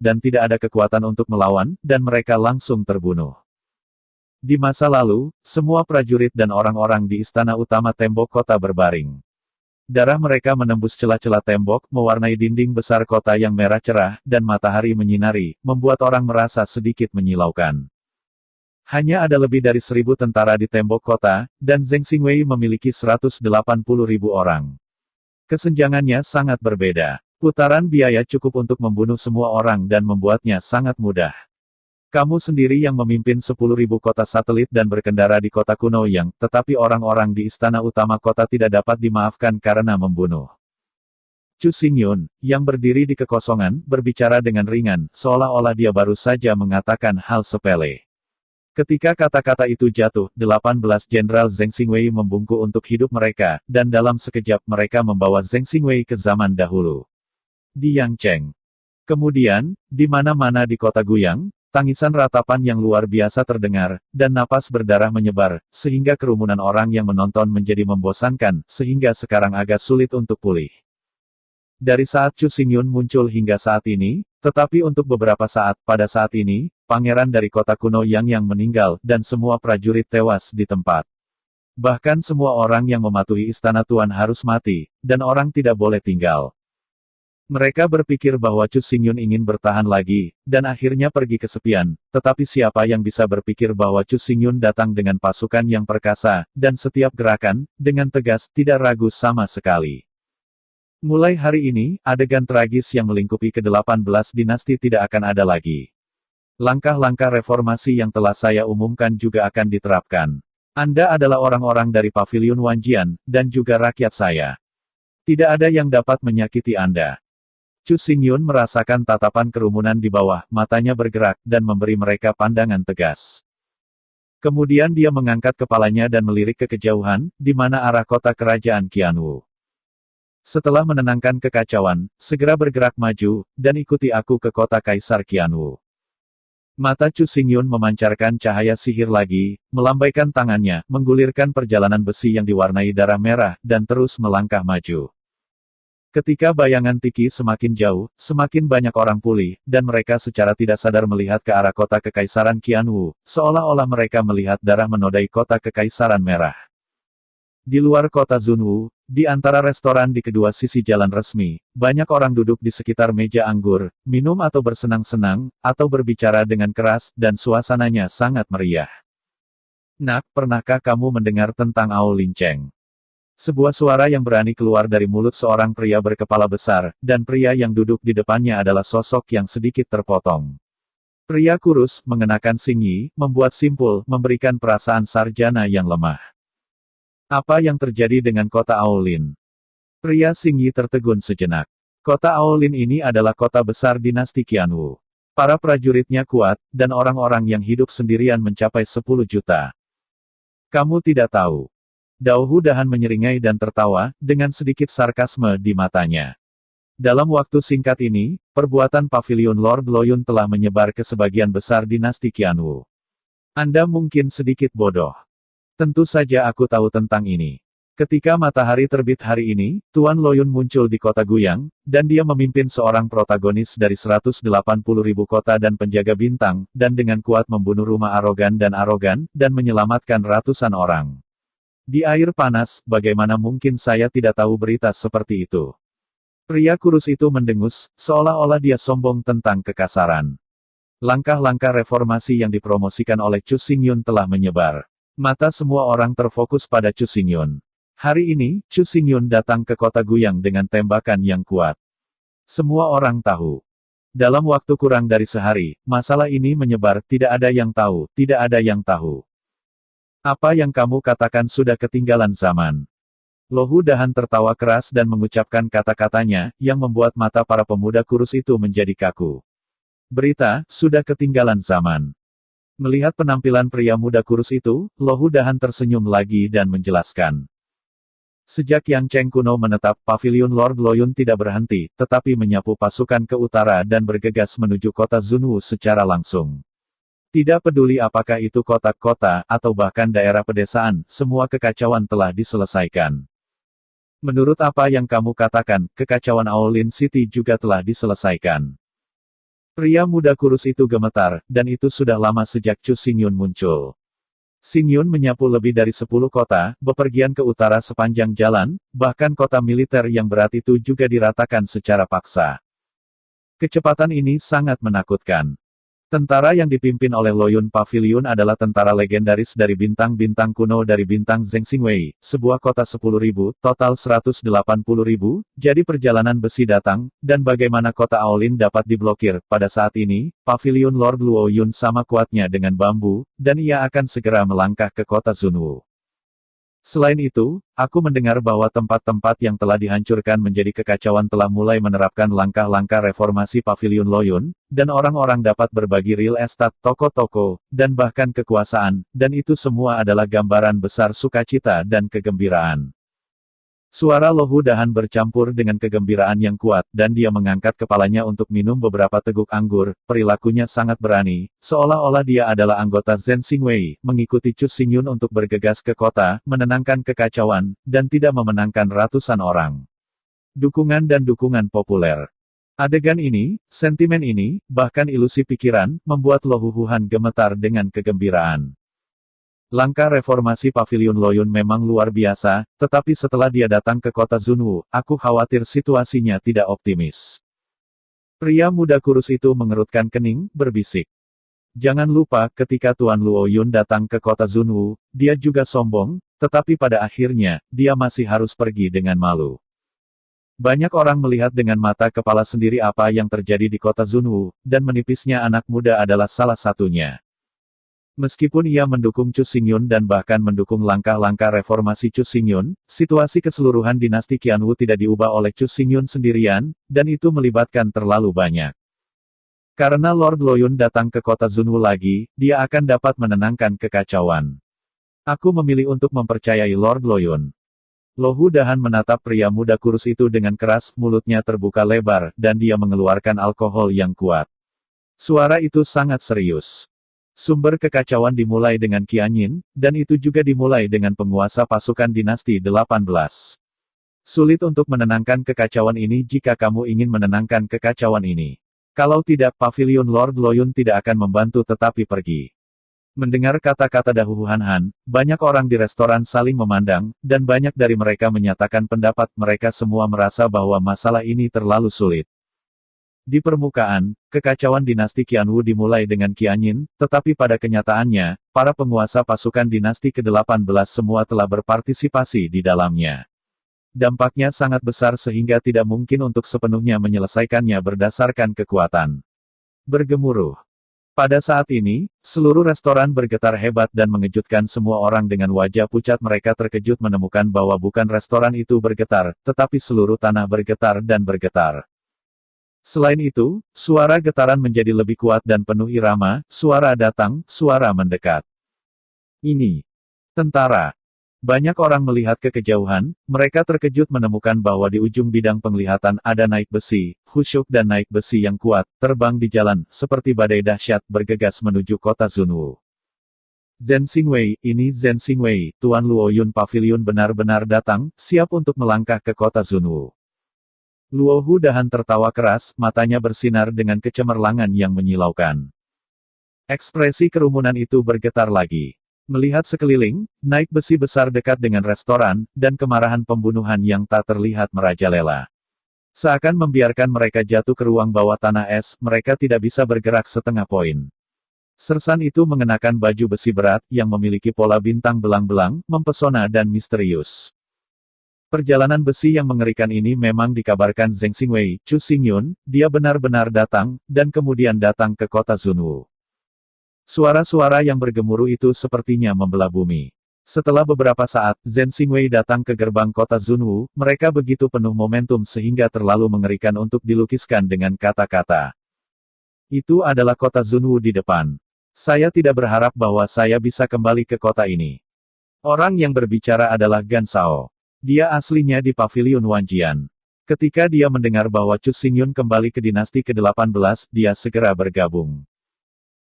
dan tidak ada kekuatan untuk melawan, dan mereka langsung terbunuh. Di masa lalu, semua prajurit dan orang-orang di istana utama tembok kota berbaring. Darah mereka menembus celah-celah tembok, mewarnai dinding besar kota yang merah cerah, dan matahari menyinari, membuat orang merasa sedikit menyilaukan. Hanya ada lebih dari 1.000 tentara di tembok kota, dan Zheng Xingwei memiliki 180.000 orang. Kesenjangannya sangat berbeda. Putaran biaya cukup untuk membunuh semua orang dan membuatnya sangat mudah. Kamu sendiri yang memimpin 10.000 kota satelit dan berkendara di kota kuno yang, tetapi orang-orang di istana utama kota tidak dapat dimaafkan karena membunuh. Chu Xingyun, yang berdiri di kekosongan, berbicara dengan ringan, seolah-olah dia baru saja mengatakan hal sepele. Ketika kata-kata itu jatuh, 18 Jenderal Zheng Xingwei membungkuk untuk hidup mereka, dan dalam sekejap mereka membawa Zheng Xingwei ke zaman dahulu. Di Yangcheng. Kemudian, di mana-mana di kota Guyang, tangisan ratapan yang luar biasa terdengar, dan napas berdarah menyebar, sehingga kerumunan orang yang menonton menjadi membosankan, sehingga sekarang agak sulit untuk pulih. Dari saat Chu Xingyun muncul hingga saat ini, tetapi untuk beberapa saat, pada saat ini, pangeran dari kota kuno yang meninggal, dan semua prajurit tewas di tempat. Bahkan semua orang yang mematuhi istana Tuan harus mati, dan orang tidak boleh tinggal. Mereka berpikir bahwa Chu Xingyun ingin bertahan lagi, dan akhirnya pergi kesepian, tetapi siapa yang bisa berpikir bahwa Chu Xingyun datang dengan pasukan yang perkasa, dan setiap gerakan, dengan tegas, tidak ragu sama sekali. Mulai hari ini, adegan tragis yang melingkupi ke-18 dinasti tidak akan ada lagi. Langkah-langkah reformasi yang telah saya umumkan juga akan diterapkan. Anda adalah orang-orang dari Paviliun Wanjian, dan juga rakyat saya. Tidak ada yang dapat menyakiti Anda. Chu Xingyun merasakan tatapan kerumunan di bawah, matanya bergerak, dan memberi mereka pandangan tegas. Kemudian dia mengangkat kepalanya dan melirik ke kejauhan, di mana arah kota kerajaan Qianwu. Setelah menenangkan kekacauan, segera bergerak maju, dan ikuti aku ke kota Kaisar Qianwu. Mata Chu Xingyun memancarkan cahaya sihir lagi, melambaikan tangannya, menggulirkan perjalanan besi yang diwarnai darah merah, dan terus melangkah maju. Ketika bayangan Tiki semakin jauh, semakin banyak orang pulih, dan mereka secara tidak sadar melihat ke arah kota Kekaisaran Qianwu, seolah-olah mereka melihat darah menodai kota Kekaisaran Merah. Di luar kota Zunwu, di antara restoran di kedua sisi jalan resmi, banyak orang duduk di sekitar meja anggur, minum atau bersenang-senang, atau berbicara dengan keras, dan suasananya sangat meriah. Nak, pernahkah kamu mendengar tentang Ao Linceng? Sebuah suara yang berani keluar dari mulut seorang pria berkepala besar, dan pria yang duduk di depannya adalah sosok yang sedikit terpotong. Pria kurus, mengenakan singyi, membuat simpul, memberikan perasaan sarjana yang lemah. Apa yang terjadi dengan kota Aolin? Pria Singyi tertegun sejenak. Kota Aolin ini adalah kota besar dinasti Qianwu. Para prajuritnya kuat, dan orang-orang yang hidup sendirian mencapai 10 juta. Kamu tidak tahu. Dauhu Dahan menyeringai dan tertawa, dengan sedikit sarkasme di matanya. Dalam waktu singkat ini, perbuatan Paviliun Lord Loyun telah menyebar ke sebagian besar dinasti Qianwu. Anda mungkin sedikit bodoh. Tentu saja aku tahu tentang ini. Ketika matahari terbit hari ini, Tuan Loyun muncul di kota Guyang, dan dia memimpin seorang protagonis dari 180.000 kota dan penjaga bintang, dan dengan kuat membunuh rumah arogan, dan menyelamatkan ratusan orang. Di air panas, bagaimana mungkin saya tidak tahu berita seperti itu? Pria kurus itu mendengus, seolah-olah dia sombong tentang kekasaran. Langkah-langkah reformasi yang dipromosikan oleh Chu Xingyun telah menyebar. Mata semua orang terfokus pada Chu Xingyun. Hari ini, Chu Xingyun datang ke kota Guyang dengan tembakan yang kuat. Semua orang tahu. Dalam waktu kurang dari sehari, masalah ini menyebar, tidak ada yang tahu, tidak ada yang tahu. Apa yang kamu katakan sudah ketinggalan zaman. Lohu Dahan tertawa keras dan mengucapkan kata-katanya, yang membuat mata para pemuda kurus itu menjadi kaku. Berita, sudah ketinggalan zaman. Melihat penampilan pria muda kurus itu, Lohu Dahan tersenyum lagi dan menjelaskan. Sejak Yangcheng kuno menetap, Paviliun Lord Loyun tidak berhenti, tetapi menyapu pasukan ke utara dan bergegas menuju kota Zunwu secara langsung. Tidak peduli apakah itu kota-kota, atau bahkan daerah pedesaan, semua kekacauan telah diselesaikan. Menurut apa yang kamu katakan, kekacauan Aolin City juga telah diselesaikan. Pria muda kurus itu gemetar, dan itu sudah lama sejak Chu Xingyun muncul. Xingyun menyapu lebih dari 10 kota, bepergian ke utara sepanjang jalan, bahkan kota militer yang berat itu juga diratakan secara paksa. Kecepatan ini sangat menakutkan. Tentara yang dipimpin oleh Loyun Paviliun adalah tentara legendaris dari bintang-bintang kuno dari bintang Zheng Xingwei, sebuah kota 10.000, total 180.000, jadi perjalanan besi datang, dan bagaimana kota Aolin dapat diblokir. Pada saat ini, Paviliun Lord Luo Yun sama kuatnya dengan bambu, dan ia akan segera melangkah ke kota Zunwu. Selain itu, aku mendengar bahwa tempat-tempat yang telah dihancurkan menjadi kekacauan telah mulai menerapkan langkah-langkah reformasi Pavilion Loyun, dan orang-orang dapat berbagi real estate, toko-toko, dan bahkan kekuasaan, dan itu semua adalah gambaran besar sukacita dan kegembiraan. Suara Lohu Dahan bercampur dengan kegembiraan yang kuat, dan dia mengangkat kepalanya untuk minum beberapa teguk anggur. Perilakunya sangat berani, seolah-olah dia adalah anggota Zhen Xingwei, mengikuti Chu Xingyun untuk bergegas ke kota, menenangkan kekacauan, dan tidak memenangkan ratusan orang. Dukungan dan dukungan populer. Adegan ini, sentimen ini, bahkan ilusi pikiran, membuat Lohu Huhan gemetar dengan kegembiraan. Langkah reformasi Pavilion Loyun memang luar biasa, tetapi setelah dia datang ke kota Zunwu, aku khawatir situasinya tidak optimis. Pria muda kurus itu mengerutkan kening, berbisik. Jangan lupa, ketika Tuan Luo Yun datang ke kota Zunwu, dia juga sombong, tetapi pada akhirnya, dia masih harus pergi dengan malu. Banyak orang melihat dengan mata kepala sendiri apa yang terjadi di kota Zunwu, dan menipisnya anak muda adalah salah satunya. Meskipun ia mendukung Chu Xingyun dan bahkan mendukung langkah-langkah reformasi Chu Xingyun, situasi keseluruhan dinasti Qianwu tidak diubah oleh Chu Xingyun sendirian, dan itu melibatkan terlalu banyak. Karena Lord Loyun datang ke kota Zunwu lagi, dia akan dapat menenangkan kekacauan. Aku memilih untuk mempercayai Lord Loyun. Lohu Dahan menatap pria muda kurus itu dengan keras, mulutnya terbuka lebar, dan dia mengeluarkan alkohol yang kuat. Suara itu sangat serius. Sumber kekacauan dimulai dengan Qianyin, dan itu juga dimulai dengan penguasa pasukan dinasti 18. Sulit untuk menenangkan kekacauan ini jika kamu ingin menenangkan kekacauan ini. Kalau tidak, Pavilion Lord Loyun tidak akan membantu tetapi pergi. Mendengar kata-kata Dahu Han, banyak orang di restoran saling memandang, dan banyak dari mereka menyatakan pendapat mereka semua merasa bahwa masalah ini terlalu sulit. Di permukaan, kekacauan dinasti Qianwu dimulai dengan Qianyin, tetapi pada kenyataannya, para penguasa pasukan dinasti ke-18 semua telah berpartisipasi di dalamnya. Dampaknya sangat besar sehingga tidak mungkin untuk sepenuhnya menyelesaikannya berdasarkan kekuatan. Bergemuruh. Pada saat ini, seluruh restoran bergetar hebat dan mengejutkan semua orang dengan wajah pucat. Mereka terkejut menemukan bahwa bukan restoran itu bergetar, tetapi seluruh tanah bergetar dan bergetar. Selain itu, suara getaran menjadi lebih kuat dan penuh irama, suara datang, suara mendekat. Ini tentara. Banyak orang melihat ke kejauhan, mereka terkejut menemukan bahwa di ujung bidang penglihatan ada naik besi, khusyuk dan naik besi yang kuat, terbang di jalan, seperti badai dahsyat, bergegas menuju kota Zunwu. Zhen Xingwei, ini Zhen Xingwei, Tuan Luo Yun Pavilion benar-benar datang, siap untuk melangkah ke kota Zunwu. Luo Dahan tertawa keras, matanya bersinar dengan kecemerlangan yang menyilaukan. Ekspresi kerumunan itu bergetar lagi. Melihat sekeliling, naik besi besar dekat dengan restoran, dan kemarahan pembunuhan yang tak terlihat merajalela. Seakan membiarkan mereka jatuh ke ruang bawah tanah es, mereka tidak bisa bergerak setengah poin. Sersan itu mengenakan baju besi berat, yang memiliki pola bintang belang-belang, mempesona dan misterius. Perjalanan besi yang mengerikan ini memang dikabarkan Zheng Xingwei, Chu Xingyun, dia benar-benar datang, dan kemudian datang ke kota Zunwu. Suara-suara yang bergemuruh itu sepertinya membelah bumi. Setelah beberapa saat, Zhen Xingwei datang ke gerbang kota Zunwu, mereka begitu penuh momentum sehingga terlalu mengerikan untuk dilukiskan dengan kata-kata. Itu adalah kota Zunwu di depan. Saya tidak berharap bahwa saya bisa kembali ke kota ini. Orang yang berbicara adalah Gan Shao. Dia aslinya di Pavilion Wanjian. Ketika dia mendengar bahwa Chu Xingyun kembali ke dinasti ke-18, dia segera bergabung.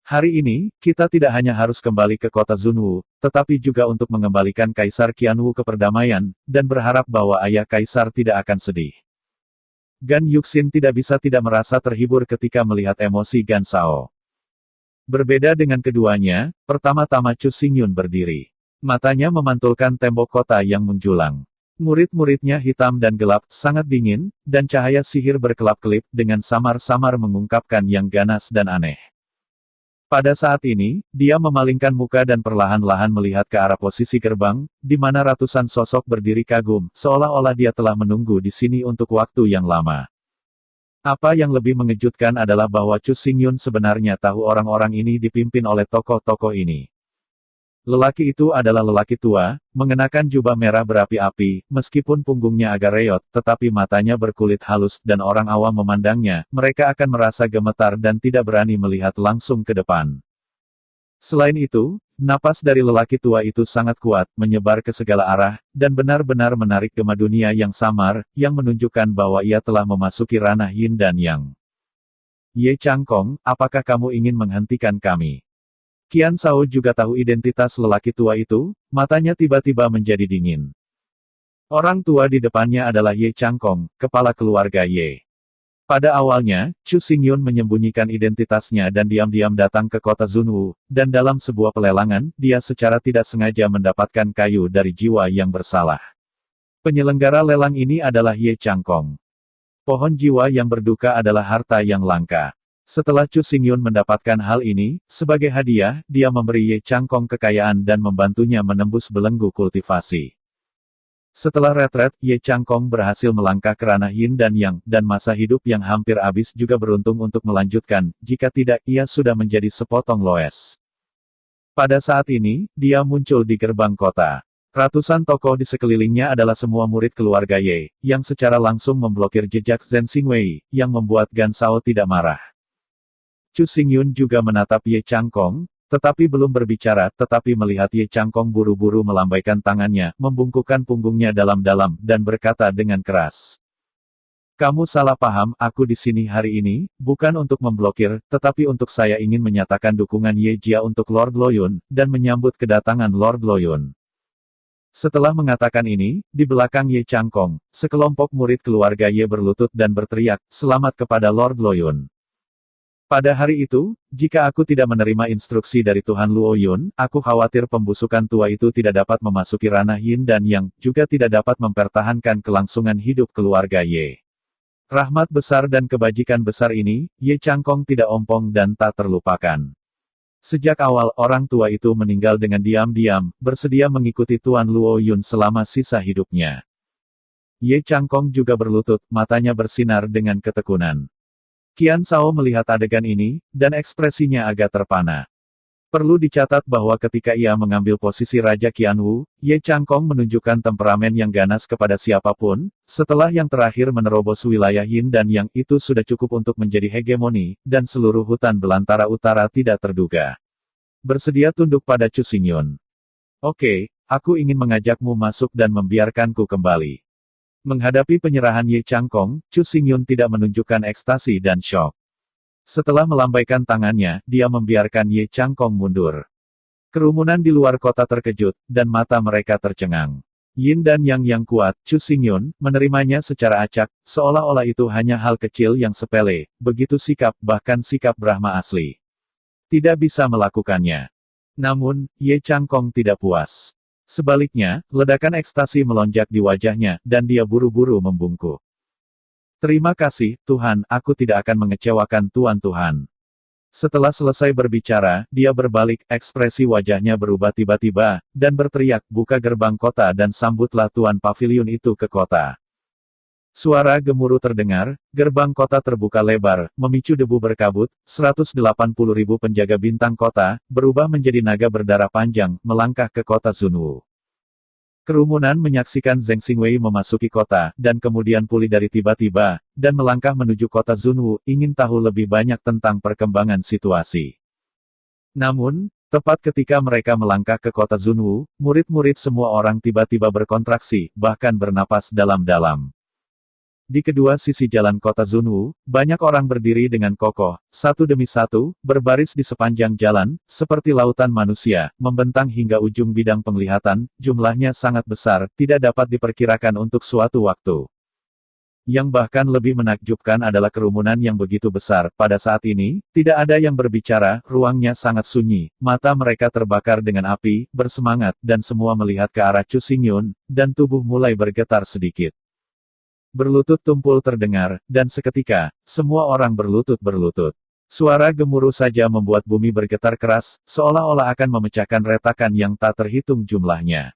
Hari ini, kita tidak hanya harus kembali ke kota Zunwu, tetapi juga untuk mengembalikan Kaisar Qianwu ke perdamaian, dan berharap bahwa ayah Kaisar tidak akan sedih. Gan Yuxin tidak bisa tidak merasa terhibur ketika melihat emosi Gan Shao. Berbeda dengan keduanya, pertama-tama Chu Xingyun berdiri. Matanya memantulkan tembok kota yang menjulang. Murid-muridnya hitam dan gelap, sangat dingin, dan cahaya sihir berkelap-kelip, dengan samar-samar mengungkapkan yang ganas dan aneh. Pada saat ini, dia memalingkan muka dan perlahan-lahan melihat ke arah posisi gerbang, di mana ratusan sosok berdiri kagum, seolah-olah dia telah menunggu di sini untuk waktu yang lama. Apa yang lebih mengejutkan adalah bahwa Chu Xingyun sebenarnya tahu orang-orang ini dipimpin oleh tokoh-tokoh ini. Lelaki itu adalah lelaki tua, mengenakan jubah merah berapi-api, meskipun punggungnya agak reot, tetapi matanya berkulit halus dan orang awam memandangnya, mereka akan merasa gemetar dan tidak berani melihat langsung ke depan. Selain itu, napas dari lelaki tua itu sangat kuat, menyebar ke segala arah, dan benar-benar menarik gema dunia yang samar, yang menunjukkan bahwa ia telah memasuki ranah yin dan yang. Ye Changkong, apakah kamu ingin menghentikan kami? Qian Shao juga tahu identitas lelaki tua itu, matanya tiba-tiba menjadi dingin. Orang tua di depannya adalah Ye Changkong, kepala keluarga Ye. Pada awalnya, Chu Xingyun menyembunyikan identitasnya dan diam-diam datang ke kota Zunwu, dan dalam sebuah pelelangan, dia secara tidak sengaja mendapatkan kayu dari jiwa yang bersalah. Penyelenggara lelang ini adalah Ye Changkong. Pohon jiwa yang berduka adalah harta yang langka. Setelah Chu Xingyun mendapatkan hal ini, sebagai hadiah, dia memberi Ye Changkong kekayaan dan membantunya menembus belenggu kultivasi. Setelah retret, Ye Changkong berhasil melangkah ke ranah yin dan yang, dan masa hidup yang hampir habis juga beruntung untuk melanjutkan, jika tidak, ia sudah menjadi sepotong loes. Pada saat ini, dia muncul di gerbang kota. Ratusan tokoh di sekelilingnya adalah semua murid keluarga Ye, yang secara langsung memblokir jejak Zhen Xingwei, yang membuat Gan Shao tidak marah. Chu Xingyun juga menatap Ye Changkong, tetapi belum berbicara, tetapi melihat Ye Changkong buru-buru melambaikan tangannya, membungkukkan punggungnya dalam-dalam, dan berkata dengan keras. Kamu salah paham, aku di sini hari ini, bukan untuk memblokir, tetapi untuk saya ingin menyatakan dukungan Ye Jia untuk Lord Loyun, dan menyambut kedatangan Lord Loyun. Setelah mengatakan ini, di belakang Ye Changkong, sekelompok murid keluarga Ye berlutut dan berteriak, selamat kepada Lord Loyun. Pada hari itu, jika aku tidak menerima instruksi dari Tuhan Luo Yun, aku khawatir pembusukan tua itu tidak dapat memasuki ranah yin dan yang, juga tidak dapat mempertahankan kelangsungan hidup keluarga Ye. Rahmat besar dan kebajikan besar ini, Ye Changkong tidak ompong dan tak terlupakan. Sejak awal, orang tua itu meninggal dengan diam-diam, bersedia mengikuti Tuan Luo Yun selama sisa hidupnya. Ye Changkong juga berlutut, matanya bersinar dengan ketekunan. Qian Shao melihat adegan ini, dan ekspresinya agak terpana. Perlu dicatat bahwa ketika ia mengambil posisi Raja Qianwu, Ye Changkong menunjukkan temperamen yang ganas kepada siapapun, setelah yang terakhir menerobos wilayah yin dan yang itu sudah cukup untuk menjadi hegemoni, dan seluruh hutan belantara utara tidak terduga. Bersedia tunduk pada Chu Xingyun. Oke, aku ingin mengajakmu masuk dan membiarkanku kembali. Menghadapi penyerahan Ye Changkong, Chu Xingyun tidak menunjukkan ekstasi dan syok. Setelah melambaikan tangannya, dia membiarkan Ye Changkong mundur. Kerumunan di luar kota terkejut, dan mata mereka tercengang. Yin dan Yang kuat, Chu Xingyun, menerimanya secara acak, seolah-olah itu hanya hal kecil yang sepele, begitu sikap, bahkan sikap Brahma asli. Tidak bisa melakukannya. Namun, Ye Changkong tidak puas. Sebaliknya, ledakan ekstasi melonjak di wajahnya, dan dia buru-buru membungkuk. Terima kasih, Tuhan, aku tidak akan mengecewakan Tuhan. Setelah selesai berbicara, dia berbalik, ekspresi wajahnya berubah tiba-tiba, dan berteriak, buka gerbang kota dan sambutlah Tuan Pavilion itu ke kota. Suara gemuruh terdengar, gerbang kota terbuka lebar, memicu debu berkabut, 180.000 penjaga bintang kota, berubah menjadi naga berdarah panjang, melangkah ke kota Zunwu. Kerumunan menyaksikan Zheng Xingwei memasuki kota, dan kemudian pulih dari tiba-tiba, dan melangkah menuju kota Zunwu, ingin tahu lebih banyak tentang perkembangan situasi. Namun, tepat ketika mereka melangkah ke kota Zunwu, murid-murid semua orang tiba-tiba berkontraksi, bahkan bernapas dalam-dalam. Di kedua sisi jalan kota Zunwu, banyak orang berdiri dengan kokoh, satu demi satu, berbaris di sepanjang jalan, seperti lautan manusia, membentang hingga ujung bidang penglihatan, jumlahnya sangat besar, tidak dapat diperkirakan untuk suatu waktu. Yang bahkan lebih menakjubkan adalah kerumunan yang begitu besar, pada saat ini, tidak ada yang berbicara, ruangnya sangat sunyi, mata mereka terbakar dengan api, bersemangat, dan semua melihat ke arah Chu Xingyun, dan tubuh mulai bergetar sedikit. Berlutut tumpul terdengar, dan seketika, semua orang berlutut-berlutut. Suara gemuruh saja membuat bumi bergetar keras, seolah-olah akan memecahkan retakan yang tak terhitung jumlahnya.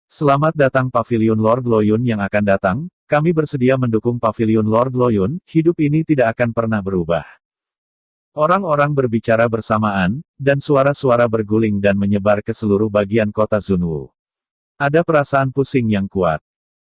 Selamat datang Pavilion Lord Loyun yang akan datang, kami bersedia mendukung Pavilion Lord Loyun, hidup ini tidak akan pernah berubah. Orang-orang berbicara bersamaan, dan suara-suara berguling dan menyebar ke seluruh bagian kota Zunwu. Ada perasaan pusing yang kuat.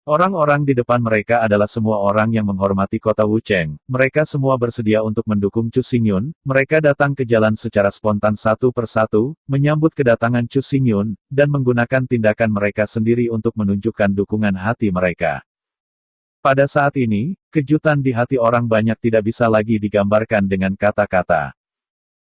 Orang-orang di depan mereka adalah semua orang yang menghormati kota Wucheng. Mereka semua bersedia untuk mendukung Chu Xingyun. Mereka datang ke jalan secara spontan satu persatu, menyambut kedatangan Chu Xingyun, dan menggunakan tindakan mereka sendiri untuk menunjukkan dukungan hati mereka. Pada saat ini, kejutan di hati orang banyak tidak bisa lagi digambarkan dengan kata-kata.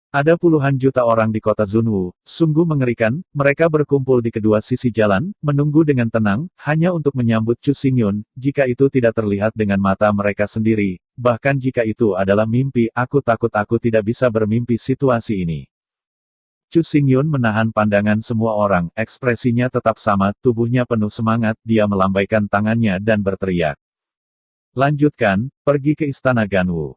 Ada puluhan juta orang di kota Zunwu, sungguh mengerikan, mereka berkumpul di kedua sisi jalan, menunggu dengan tenang, hanya untuk menyambut Chu Xingyun, jika itu tidak terlihat dengan mata mereka sendiri, bahkan jika itu adalah mimpi, aku takut aku tidak bisa bermimpi situasi ini. Chu Xingyun menahan pandangan semua orang, ekspresinya tetap sama, tubuhnya penuh semangat, dia melambaikan tangannya dan berteriak. Lanjutkan, pergi ke istana Ganwu.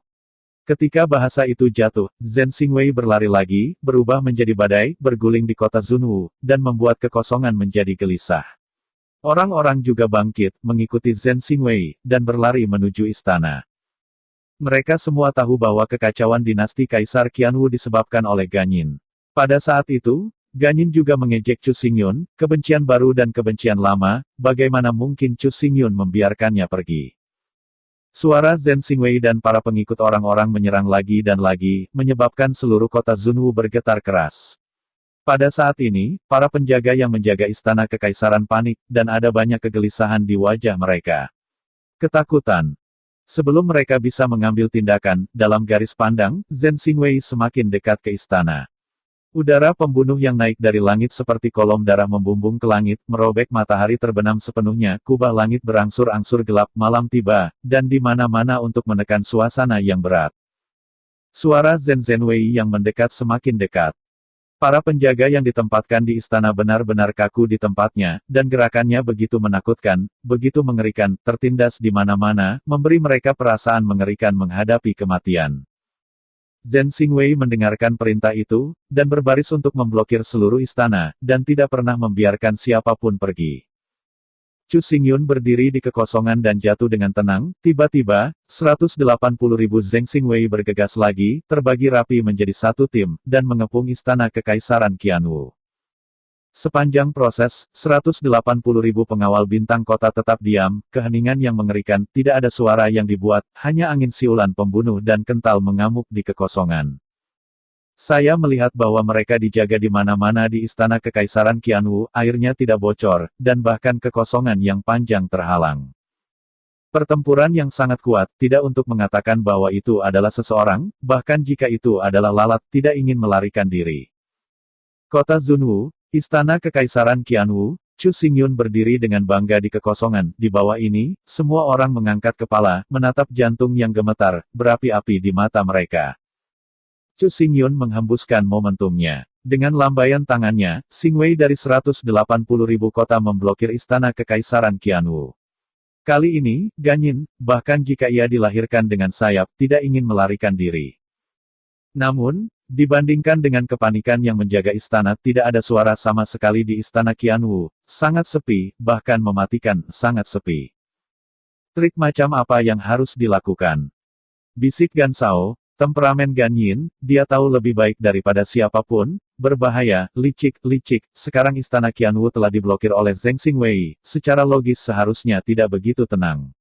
Ketika bahasa itu jatuh, Zhen Xingwei berlari lagi, berubah menjadi badai, berguling di kota Zunwu, dan membuat kekosongan menjadi gelisah. Orang-orang juga bangkit, mengikuti Zhen Xingwei, dan berlari menuju istana. Mereka semua tahu bahwa kekacauan dinasti Kaisar Qianwu disebabkan oleh Ganyin. Pada saat itu, Ganyin juga mengejek Chu Xingyun, kebencian baru dan kebencian lama, bagaimana mungkin Chu Xingyun membiarkannya pergi. Suara Zhen Xingwei dan para pengikut orang-orang menyerang lagi dan lagi, menyebabkan seluruh kota Zunwu bergetar keras. Pada saat ini, para penjaga yang menjaga istana kekaisaran panik, dan ada banyak kegelisahan di wajah mereka. Ketakutan. Sebelum mereka bisa mengambil tindakan, dalam garis pandang, Zhen Xingwei semakin dekat ke istana. Udara pembunuh yang naik dari langit seperti kolom darah membumbung ke langit, merobek matahari terbenam sepenuhnya, kubah langit berangsur-angsur gelap, malam tiba, dan di mana-mana untuk menekan suasana yang berat. Suara Zhen Zhenwei yang mendekat semakin dekat. Para penjaga yang ditempatkan di istana benar-benar kaku di tempatnya, dan gerakannya begitu menakutkan, begitu mengerikan, tertindas di mana-mana, memberi mereka perasaan mengerikan menghadapi kematian. Zhen Xingwei mendengarkan perintah itu, dan berbaris untuk memblokir seluruh istana, dan tidak pernah membiarkan siapapun pergi. Chu Xingyun berdiri di kekosongan dan jatuh dengan tenang, tiba-tiba, 180.000 Zhen Xingwei bergegas lagi, terbagi rapi menjadi satu tim, dan mengepung istana kekaisaran Qianwu. Sepanjang proses, 180.000 pengawal bintang kota tetap diam, keheningan yang mengerikan, tidak ada suara yang dibuat, hanya angin siulan pembunuh dan kental mengamuk di kekosongan. Saya melihat bahwa mereka dijaga di mana-mana di istana kekaisaran Qianwu, airnya tidak bocor, dan bahkan kekosongan yang panjang terhalang. Pertempuran yang sangat kuat, tidak untuk mengatakan bahwa itu adalah seseorang, bahkan jika itu adalah lalat, tidak ingin melarikan diri. Kota Zunwu, Istana Kekaisaran Qianwu, Chu Xingyun berdiri dengan bangga di kekosongan. Di bawah ini, semua orang mengangkat kepala, menatap jantung yang gemetar, berapi-api di mata mereka. Chu Xingyun menghembuskan momentumnya. Dengan lambaian tangannya, Xingwei dari 180.000 kota memblokir Istana Kekaisaran Qianwu. Kali ini, Ganyin, bahkan jika ia dilahirkan dengan sayap, tidak ingin melarikan diri. Namun, dibandingkan dengan kepanikan yang menjaga istana, tidak ada suara sama sekali di istana Qianwu, sangat sepi, bahkan mematikan, sangat sepi. Trik macam apa yang harus dilakukan? Bisik Gan Shao, temperamen Ganyin, dia tahu lebih baik daripada siapapun, berbahaya, licik, sekarang istana Qianwu telah diblokir oleh Zhen Xingwei, secara logis seharusnya tidak begitu tenang.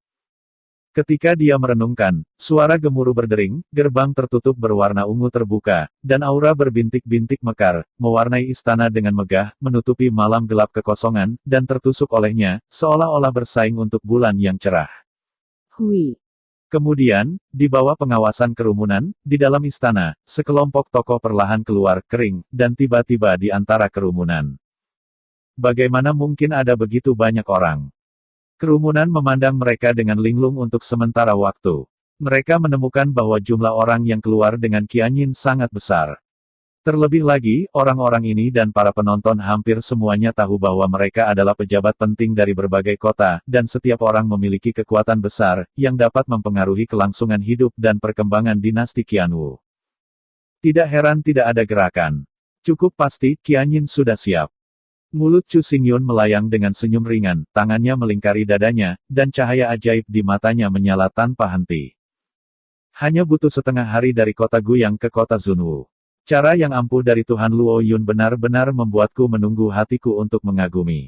Ketika dia merenungkan, suara gemuruh berdering, gerbang tertutup berwarna ungu terbuka, dan aura berbintik-bintik mekar, mewarnai istana dengan megah, menutupi malam gelap kekosongan, dan tertusuk olehnya, seolah-olah bersaing untuk bulan yang cerah. Hui. Kemudian, di bawah pengawasan kerumunan, di dalam istana, sekelompok tokoh perlahan keluar, kering, dan tiba-tiba di antara kerumunan. Bagaimana mungkin ada begitu banyak orang? Kerumunan memandang mereka dengan linglung untuk sementara waktu. Mereka menemukan bahwa jumlah orang yang keluar dengan Qianyin sangat besar. Terlebih lagi, orang-orang ini dan para penonton hampir semuanya tahu bahwa mereka adalah pejabat penting dari berbagai kota, dan setiap orang memiliki kekuatan besar, yang dapat mempengaruhi kelangsungan hidup dan perkembangan dinasti Qianwu. Tidak heran tidak ada gerakan. Cukup pasti, Qianyin sudah siap. Mulut Chu Xingyun melayang dengan senyum ringan, tangannya melingkari dadanya, dan cahaya ajaib di matanya menyala tanpa henti. Hanya butuh setengah hari dari kota Guiyang ke kota Zunwu. Cara yang ampuh dari Tuhan Luo Yun benar-benar membuatku menunggu hatiku untuk mengagumi.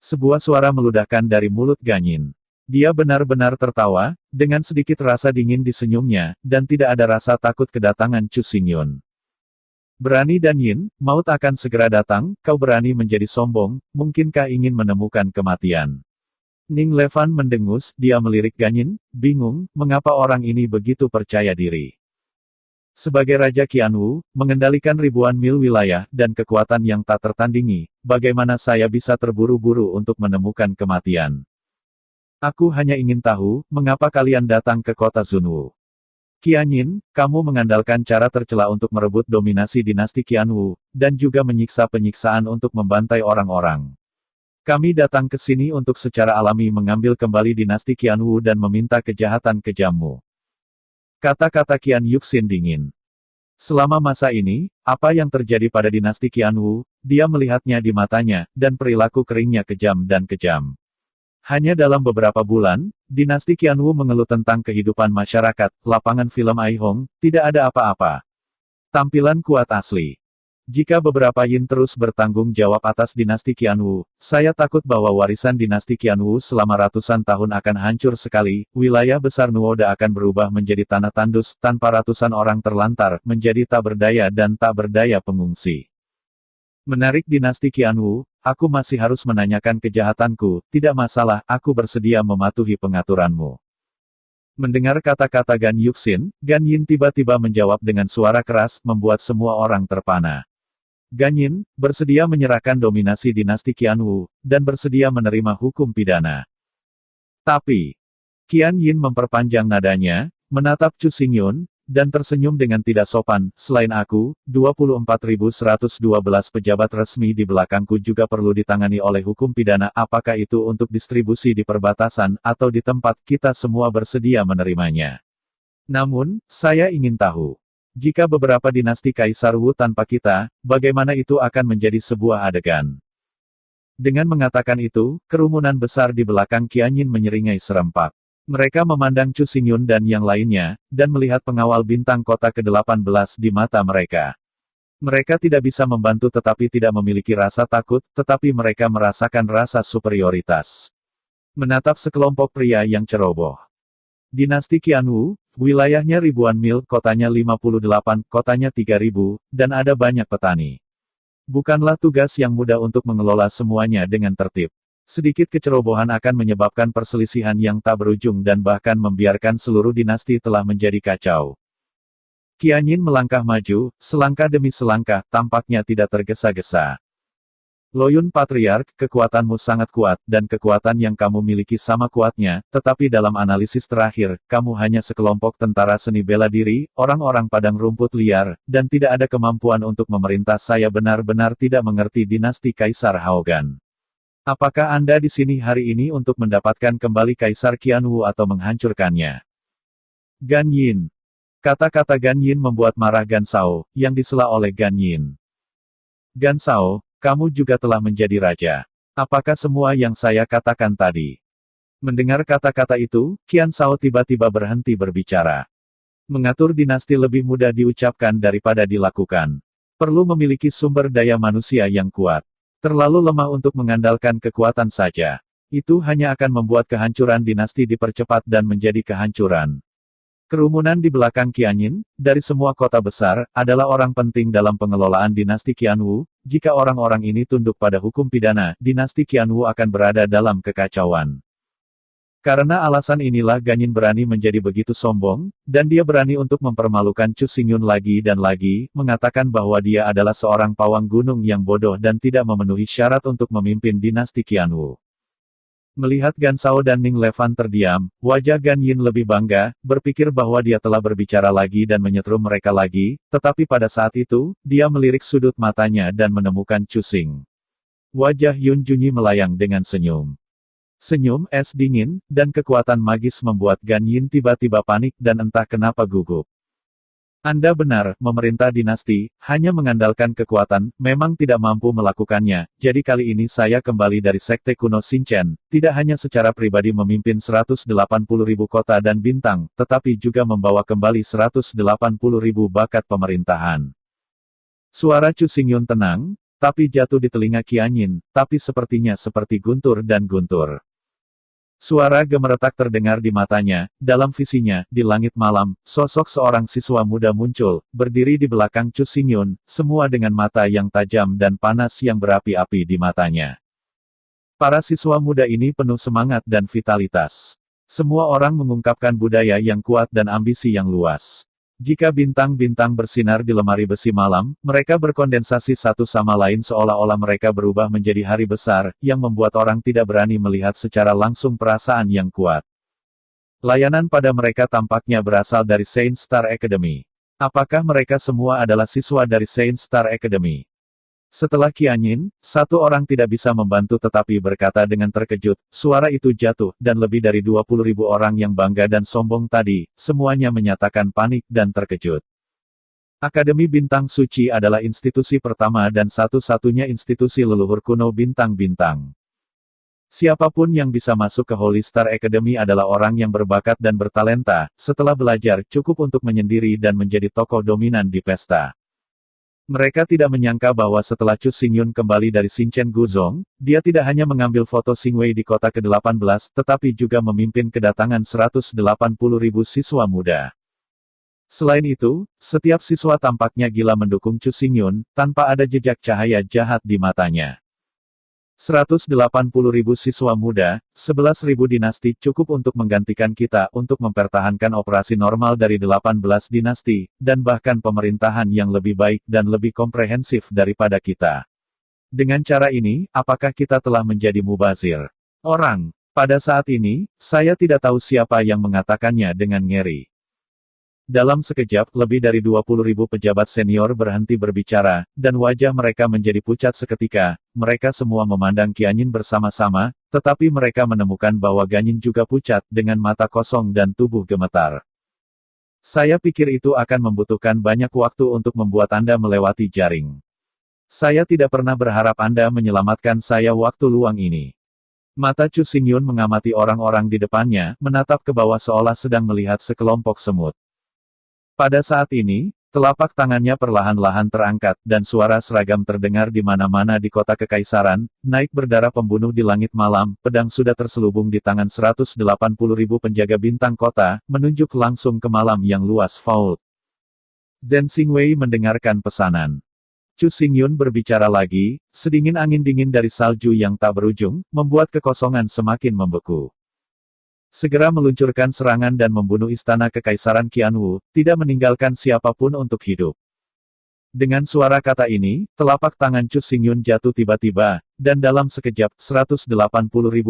Sebuah suara meludahkan dari mulut Ganyin. Dia benar-benar tertawa, dengan sedikit rasa dingin di senyumnya, dan tidak ada rasa takut kedatangan Chu Xingyun. Berani dan Yin, maut akan segera datang, kau berani menjadi sombong, mungkinkah ingin menemukan kematian? Ning Levan mendengus, dia melirik Ganyin, bingung, mengapa orang ini begitu percaya diri. Sebagai Raja Qianwu, mengendalikan ribuan mil wilayah, dan kekuatan yang tak tertandingi, bagaimana saya bisa terburu-buru untuk menemukan kematian? Aku hanya ingin tahu, mengapa kalian datang ke kota Zunwu? Qianyin, kamu mengandalkan cara tercela untuk merebut dominasi dinasti Qianwu, dan juga menyiksa penyiksaan untuk membantai orang-orang. Kami datang ke sini untuk secara alami mengambil kembali dinasti Qianwu dan meminta kejahatan kejammu. Kata-kata Qian Yuxin dingin. Selama masa ini, apa yang terjadi pada dinasti Qianwu, dia melihatnya di matanya, dan perilaku keringnya kejam dan kejam. Hanya dalam beberapa bulan, dinasti Qianwu mengeluh tentang kehidupan masyarakat, lapangan film Ai Hong, tidak ada apa-apa. Tampilan kuat asli. Jika beberapa Yin terus bertanggung jawab atas dinasti Qianwu, saya takut bahwa warisan dinasti Qianwu selama ratusan tahun akan hancur sekali, wilayah besar Nuoda akan berubah menjadi tanah tandus, tanpa ratusan orang terlantar, menjadi tak berdaya dan tak berdaya pengungsi. Menarik dinasti Qianwu, aku masih harus menanyakan kejahatanku, tidak masalah, aku bersedia mematuhi pengaturanmu. Mendengar kata-kata Gan Yuxin, Gan Yin tiba-tiba menjawab dengan suara keras, membuat semua orang terpana. Gan Yin, bersedia menyerahkan dominasi dinasti Qianwu, dan bersedia menerima hukum pidana. Tapi, Qian Yin memperpanjang nadanya, menatap Chu Xingyun, dan tersenyum dengan tidak sopan, selain aku, 24.112 pejabat resmi di belakangku juga perlu ditangani oleh hukum pidana, apakah itu untuk distribusi di perbatasan, atau di tempat, kita semua bersedia menerimanya. Namun, saya ingin tahu. Jika beberapa dinasti Kaisar Wu tanpa kita, bagaimana itu akan menjadi sebuah adegan? Dengan mengatakan itu, kerumunan besar di belakang Qian Yin menyeringai serempak. Mereka memandang Chu Xingyun dan yang lainnya, dan melihat pengawal bintang kota ke-18 di mata mereka. Mereka tidak bisa membantu tetapi tidak memiliki rasa takut, tetapi mereka merasakan rasa superioritas. Menatap sekelompok pria yang ceroboh. Dinasti Qianwu, wilayahnya ribuan mil, kotanya 58, kotanya 3000, dan ada banyak petani. Bukanlah tugas yang mudah untuk mengelola semuanya dengan tertib. Sedikit kecerobohan akan menyebabkan perselisihan yang tak berujung dan bahkan membiarkan seluruh dinasti telah menjadi kacau. Qian Yin melangkah maju, selangkah demi selangkah, tampaknya tidak tergesa-gesa. Loyun Patriark, kekuatanmu sangat kuat, dan kekuatan yang kamu miliki sama kuatnya, tetapi dalam analisis terakhir, kamu hanya sekelompok tentara seni bela diri, orang-orang padang rumput liar, dan tidak ada kemampuan untuk memerintah. Saya benar-benar tidak mengerti dinasti Kaisar Haogan. Apakah Anda di sini hari ini untuk mendapatkan kembali Kaisar Qianwu atau menghancurkannya? Gan Yin. Kata-kata Gan Yin membuat marah Gan Shao, yang disela oleh Gan Yin. Gan Shao, kamu juga telah menjadi raja. Apakah semua yang saya katakan tadi? Mendengar kata-kata itu, Qian Shao tiba-tiba berhenti berbicara. Mengatur dinasti lebih mudah diucapkan daripada dilakukan. Perlu memiliki sumber daya manusia yang kuat. Terlalu lemah untuk mengandalkan kekuatan saja. Itu hanya akan membuat kehancuran dinasti dipercepat dan menjadi kehancuran. Kerumunan di belakang Qian Yin, dari semua kota besar, adalah orang penting dalam pengelolaan dinasti Qianwu. Jika orang-orang ini tunduk pada hukum pidana, dinasti Qianwu akan berada dalam kekacauan. Karena alasan inilah Gan Yin berani menjadi begitu sombong, dan dia berani untuk mempermalukan Chu Xingyun lagi dan lagi, mengatakan bahwa dia adalah seorang pawang gunung yang bodoh dan tidak memenuhi syarat untuk memimpin dinasti Qianwu. Melihat Gan Shao dan Ning Levan terdiam, wajah Gan Yin lebih bangga, berpikir bahwa dia telah berbicara lagi dan menyetrum mereka lagi, tetapi pada saat itu, dia melirik sudut matanya dan menemukan Chu Xing. Wajah Yun Junyi melayang dengan senyum. Senyum es dingin, dan kekuatan magis membuat Gan Yin tiba-tiba panik dan entah kenapa gugup. Anda benar, memerintah dinasti, hanya mengandalkan kekuatan, memang tidak mampu melakukannya, jadi kali ini saya kembali dari Sekte Kuno Shinchan, tidak hanya secara pribadi memimpin 180.000 kota dan bintang, tetapi juga membawa kembali 180.000 bakat pemerintahan. Suara Chu Xingyun tenang, tapi jatuh di telinga Qianyin, tapi sepertinya seperti guntur dan guntur. Suara gemeretak terdengar di matanya, dalam visinya, di langit malam, sosok seorang siswa muda muncul, berdiri di belakang Chu Xingyun, semua dengan mata yang tajam dan panas yang berapi-api di matanya. Para siswa muda ini penuh semangat dan vitalitas. Semua orang mengungkapkan budaya yang kuat dan ambisi yang luas. Jika bintang-bintang bersinar di lemari besi malam, mereka berkondensasi satu sama lain seolah-olah mereka berubah menjadi hari besar, yang membuat orang tidak berani melihat secara langsung perasaan yang kuat. Layanan pada mereka tampaknya berasal dari Saint Star Academy. Apakah mereka semua adalah siswa dari Saint Star Academy? Setelah Qianyin, satu orang tidak bisa membantu tetapi berkata dengan terkejut, suara itu jatuh, dan lebih dari 20.000 orang yang bangga dan sombong tadi, semuanya menyatakan panik dan terkejut. Akademi Bintang Suci adalah institusi pertama dan satu-satunya institusi leluhur kuno bintang-bintang. Siapapun yang bisa masuk ke Holy Star Academy adalah orang yang berbakat dan bertalenta, setelah belajar cukup untuk menyendiri dan menjadi tokoh dominan di pesta. Mereka tidak menyangka bahwa setelah Chu Xingyun kembali dari Xinchen Guzong, dia tidak hanya mengambil foto Xingwei di kota ke-18, tetapi juga memimpin kedatangan 180.000 siswa muda. Selain itu, setiap siswa tampaknya gila mendukung Chu Xingyun, tanpa ada jejak cahaya jahat di matanya. 180.000 siswa muda, 11.000 dinasti cukup untuk menggantikan kita untuk mempertahankan operasi normal dari 18 dinasti, dan bahkan pemerintahan yang lebih baik dan lebih komprehensif daripada kita. Dengan cara ini, apakah kita telah menjadi mubazir? Orang. Pada saat ini, saya tidak tahu siapa yang mengatakannya dengan ngeri. Dalam sekejap, lebih dari 20.000 pejabat senior berhenti berbicara, dan wajah mereka menjadi pucat seketika. Mereka semua memandang Qianyin bersama-sama, tetapi mereka menemukan bahwa Ganyin juga pucat, dengan mata kosong dan tubuh gemetar. Saya pikir itu akan membutuhkan banyak waktu untuk membuat Anda melewati jaring. Saya tidak pernah berharap Anda menyelamatkan saya waktu luang ini. Mata Chu Xingyun mengamati orang-orang di depannya, menatap ke bawah seolah sedang melihat sekelompok semut. Pada saat ini, telapak tangannya perlahan-lahan terangkat, dan suara seragam terdengar di mana-mana di kota kekaisaran, naik berdarah pembunuh di langit malam, pedang sudah terselubung di tangan 180.000 penjaga bintang kota, menunjuk langsung ke malam yang luas Vault. Zhen Xingwei mendengarkan pesanan. Chu Xingyun berbicara lagi, sedingin angin dingin dari salju yang tak berujung, membuat kekosongan semakin membeku. Segera meluncurkan serangan dan membunuh istana kekaisaran Qianwu, tidak meninggalkan siapapun untuk hidup. Dengan suara kata ini, telapak tangan Chu Xingyun jatuh tiba-tiba, dan dalam sekejap, 180.000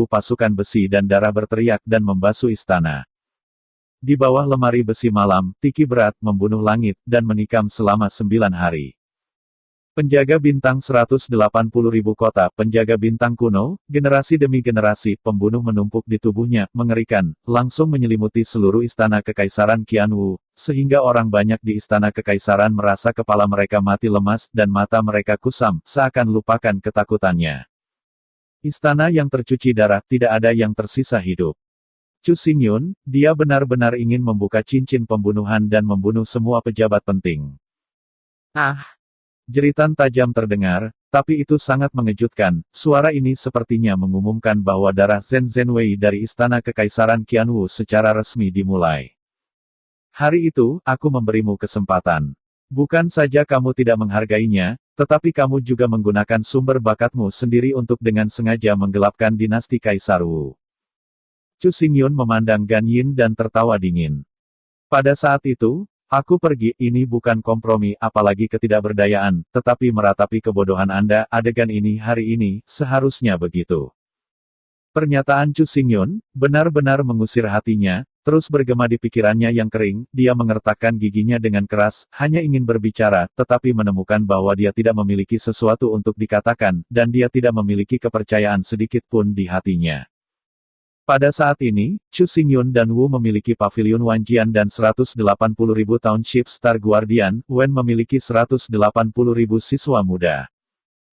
pasukan besi dan darah berteriak dan membasuh istana. Di bawah lemari besi malam, tiki berat membunuh langit, dan menikam selama 9 hari. Penjaga bintang 180.000 kota, penjaga bintang kuno, generasi demi generasi, pembunuh menumpuk di tubuhnya, mengerikan, langsung menyelimuti seluruh istana kekaisaran Qianwu, sehingga orang banyak di istana kekaisaran merasa kepala mereka mati lemas dan mata mereka kusam, seakan lupakan ketakutannya. Istana yang tercuci darah, tidak ada yang tersisa hidup. Chu Xingyun, dia benar-benar ingin membuka cincin pembunuhan dan membunuh semua pejabat penting. Jeritan tajam terdengar, tapi itu sangat mengejutkan. Suara ini sepertinya mengumumkan bahwa darah Zhen Zhenwei dari Istana Kekaisaran Qianwu secara resmi dimulai. Hari itu, aku memberimu kesempatan. Bukan saja kamu tidak menghargainya, tetapi kamu juga menggunakan sumber bakatmu sendiri untuk dengan sengaja menggelapkan dinasti Kaisar Wu. Chu Xingyun memandang Ganyin dan tertawa dingin. Pada saat itu, aku pergi, ini bukan kompromi, apalagi ketidakberdayaan, tetapi meratapi kebodohan Anda, adegan ini hari ini, seharusnya begitu. Pernyataan Chu Xingyun, benar-benar mengusir hatinya, terus bergema di pikirannya yang kering, dia mengertakkan giginya dengan keras, hanya ingin berbicara, tetapi menemukan bahwa dia tidak memiliki sesuatu untuk dikatakan, dan dia tidak memiliki kepercayaan sedikit pun di hatinya. Pada saat ini, Chu Xingyun dan Wu memiliki Pavilion Wanjian dan 180.000 Township Star Guardian, Wen memiliki 180.000 siswa muda.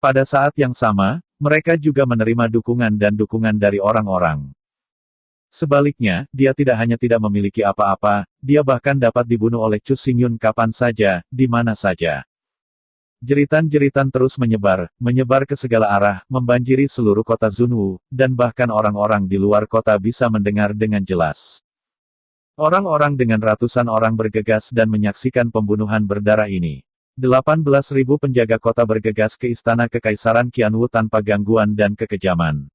Pada saat yang sama, mereka juga menerima dukungan dan dukungan dari orang-orang. Sebaliknya, dia tidak hanya tidak memiliki apa-apa, dia bahkan dapat dibunuh oleh Chu Xingyun kapan saja, di mana saja. Jeritan-jeritan terus menyebar ke segala arah, membanjiri seluruh kota Zunwu, dan bahkan orang-orang di luar kota bisa mendengar dengan jelas. Orang-orang dengan ratusan orang bergegas dan menyaksikan pembunuhan berdarah ini. 18.000 penjaga kota bergegas ke istana Kekaisaran Qianwu tanpa gangguan dan kekejaman.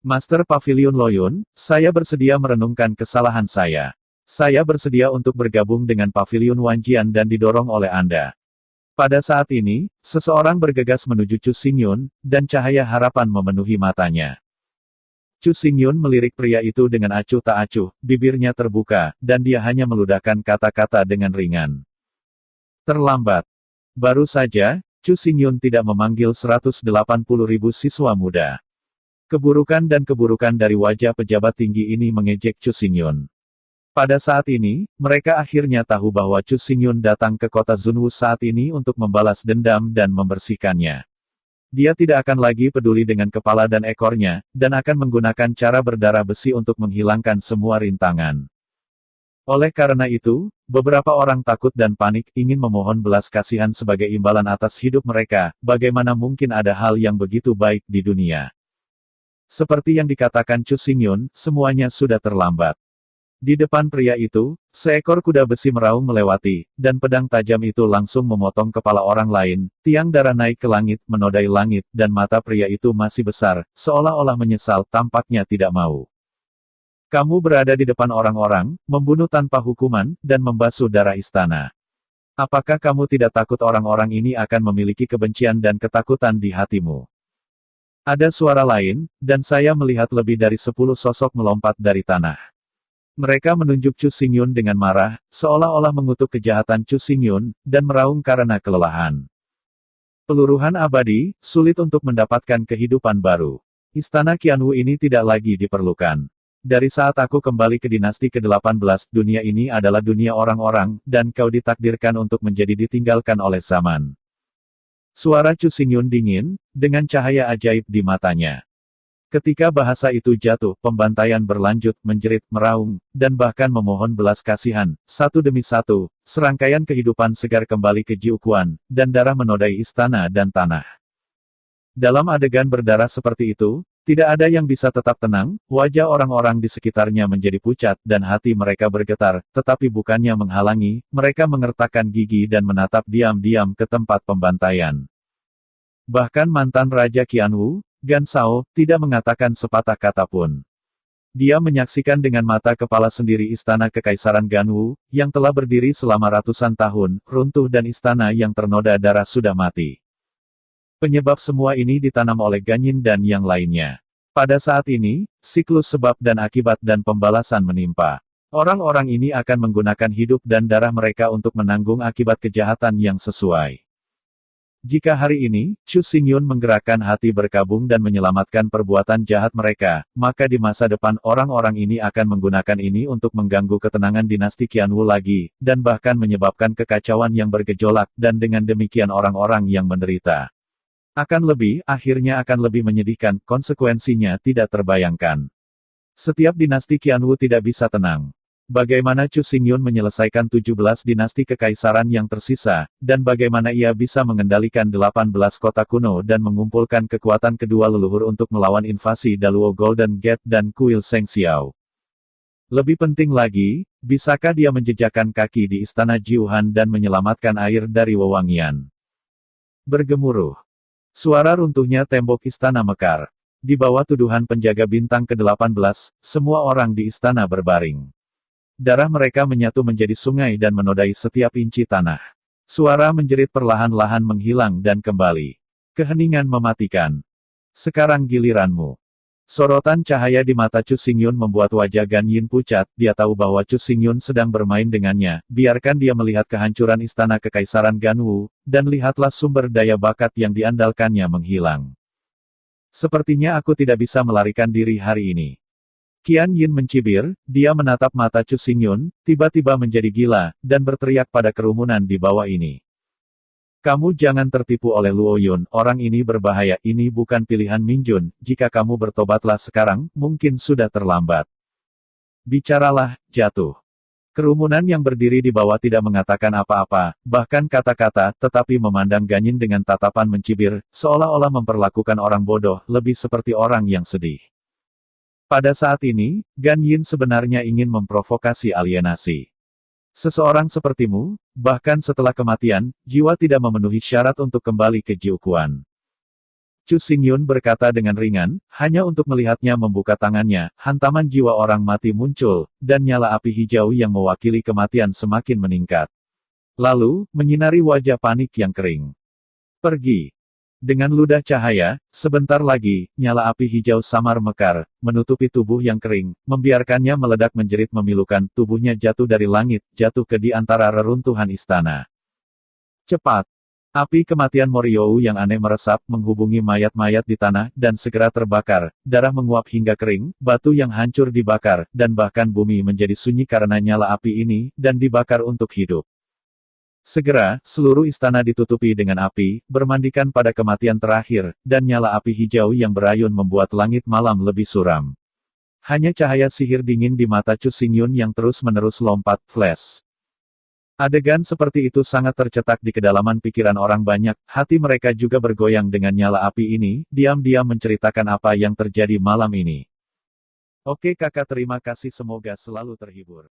Master Pavilion Loyun, saya bersedia merenungkan kesalahan saya. Saya bersedia untuk bergabung dengan Pavilion Wanjian dan didorong oleh Anda. Pada saat ini, seseorang bergegas menuju Chu Xingyun, dan cahaya harapan memenuhi matanya. Chu Xingyun melirik pria itu dengan acuh tak acuh, bibirnya terbuka, dan dia hanya meludahkan kata-kata dengan ringan. Terlambat. Baru saja, Chu Xingyun tidak memanggil 180.000 siswa muda. Keburukan dan keburukan dari wajah pejabat tinggi ini mengejek Chu Xingyun. Pada saat ini, mereka akhirnya tahu bahwa Chu Xingyun datang ke kota Zunwu saat ini untuk membalas dendam dan membersihkannya. Dia tidak akan lagi peduli dengan kepala dan ekornya, dan akan menggunakan cara berdarah besi untuk menghilangkan semua rintangan. Oleh karena itu, beberapa orang takut dan panik ingin memohon belas kasihan sebagai imbalan atas hidup mereka. Bagaimana mungkin ada hal yang begitu baik di dunia? Seperti yang dikatakan Chu Xingyun, semuanya sudah terlambat. Di depan pria itu, seekor kuda besi meraung melewati, dan pedang tajam itu langsung memotong kepala orang lain. Tiang darah naik ke langit, menodai langit, dan mata pria itu masih besar, seolah-olah menyesal, tampaknya tidak mau. Kamu berada di depan orang-orang, membunuh tanpa hukuman, dan membasuh darah istana. Apakah kamu tidak takut orang-orang ini akan memiliki kebencian dan ketakutan di hatimu? Ada suara lain, dan saya melihat lebih dari 10 sosok melompat dari tanah. Mereka menunjuk Chu Xingyun dengan marah, seolah-olah mengutuk kejahatan Chu Xingyun, dan meraung karena kelelahan. Peluruhan abadi, sulit untuk mendapatkan kehidupan baru. Istana Qianwu ini tidak lagi diperlukan. Dari saat aku kembali ke dinasti ke-18, dunia ini adalah dunia orang-orang, dan kau ditakdirkan untuk menjadi ditinggalkan oleh zaman. Suara Chu Xingyun dingin, dengan cahaya ajaib di matanya. Ketika bahasa itu jatuh, pembantaian berlanjut, menjerit, meraung, dan bahkan memohon belas kasihan. Satu demi satu, serangkaian kehidupan segar kembali ke Jiuquan, dan darah menodai istana dan tanah. Dalam adegan berdarah seperti itu, tidak ada yang bisa tetap tenang, wajah orang-orang di sekitarnya menjadi pucat, dan hati mereka bergetar, tetapi bukannya menghalangi, mereka mengertakkan gigi dan menatap diam-diam ke tempat pembantaian. Bahkan mantan Raja Qianwu, Gan Shao, tidak mengatakan sepatah kata pun. Dia menyaksikan dengan mata kepala sendiri istana Kekaisaran Ganwu, yang telah berdiri selama ratusan tahun, runtuh dan istana yang ternoda darah sudah mati. Penyebab semua ini ditanam oleh Ganyin dan yang lainnya. Pada saat ini, siklus sebab dan akibat dan pembalasan menimpa. Orang-orang ini akan menggunakan hidup dan darah mereka untuk menanggung akibat kejahatan yang sesuai. Jika hari ini, Chu Xingyun menggerakkan hati berkabung dan menyelamatkan perbuatan jahat mereka, maka di masa depan orang-orang ini akan menggunakan ini untuk mengganggu ketenangan dinasti Qianwu lagi, dan bahkan menyebabkan kekacauan yang bergejolak, dan dengan demikian orang-orang yang menderita. Akhirnya akan lebih menyedihkan, konsekuensinya tidak terbayangkan. Setiap dinasti Qianwu tidak bisa tenang. Bagaimana Chu Xingyun menyelesaikan 17 dinasti kekaisaran yang tersisa, dan bagaimana ia bisa mengendalikan 18 kota kuno dan mengumpulkan kekuatan kedua leluhur untuk melawan invasi Daluo Golden Gate dan Kuil Seng Xiao. Lebih penting lagi, bisakah dia menjejakkan kaki di istana Jiuhan dan menyelamatkan air dari wewangian? Bergemuruh. Suara runtuhnya tembok istana mekar. Di bawah tuduhan penjaga bintang ke-18, semua orang di istana berbaring. Darah mereka menyatu menjadi sungai dan menodai setiap inci tanah. Suara menjerit perlahan-lahan menghilang dan kembali. Keheningan mematikan. Sekarang giliranmu. Sorotan cahaya di mata Chu Xingyun membuat wajah Gan Yin pucat, dia tahu bahwa Chu Xingyun sedang bermain dengannya, biarkan dia melihat kehancuran istana Kekaisaran Ganwu, dan lihatlah sumber daya bakat yang diandalkannya menghilang. Sepertinya aku tidak bisa melarikan diri hari ini. Qian Yin mencibir, dia menatap mata Chu Xingyun, tiba-tiba menjadi gila, dan berteriak pada kerumunan di bawah ini. Kamu jangan tertipu oleh Luo Yun, orang ini berbahaya, ini bukan pilihan Minjun, jika kamu bertobatlah sekarang, mungkin sudah terlambat. Bicaralah, jatuh. Kerumunan yang berdiri di bawah tidak mengatakan apa-apa, bahkan kata-kata, tetapi memandang Gan Yin dengan tatapan mencibir, seolah-olah memperlakukan orang bodoh, lebih seperti orang yang sedih. Pada saat ini, Gan Yin sebenarnya ingin memprovokasi alienasi. Seseorang sepertimu, bahkan setelah kematian, jiwa tidak memenuhi syarat untuk kembali ke Jiuquan. Chu Xingyun berkata dengan ringan, hanya untuk melihatnya membuka tangannya, hantaman jiwa orang mati muncul, dan nyala api hijau yang mewakili kematian semakin meningkat. Lalu, menyinari wajah panik yang kering. Pergi. Dengan ludah cahaya, sebentar lagi, nyala api hijau samar mekar, menutupi tubuh yang kering, membiarkannya meledak menjerit memilukan, tubuhnya jatuh dari langit, jatuh ke di antara reruntuhan istana. Cepat! Api kematian Moryou yang aneh meresap, menghubungi mayat-mayat di tanah, dan segera terbakar, darah menguap hingga kering, batu yang hancur dibakar, dan bahkan bumi menjadi sunyi karena nyala api ini, dan dibakar untuk hidup. Segera, seluruh istana ditutupi dengan api, bermandikan pada kematian terakhir, dan nyala api hijau yang berayun membuat langit malam lebih suram. Hanya cahaya sihir dingin di mata Chu Xingyun yang terus-menerus lompat, flash. Adegan seperti itu sangat tercetak di kedalaman pikiran orang banyak, hati mereka juga bergoyang dengan nyala api ini, diam-diam menceritakan apa yang terjadi malam ini. Oke kakak, terima kasih, semoga selalu terhibur.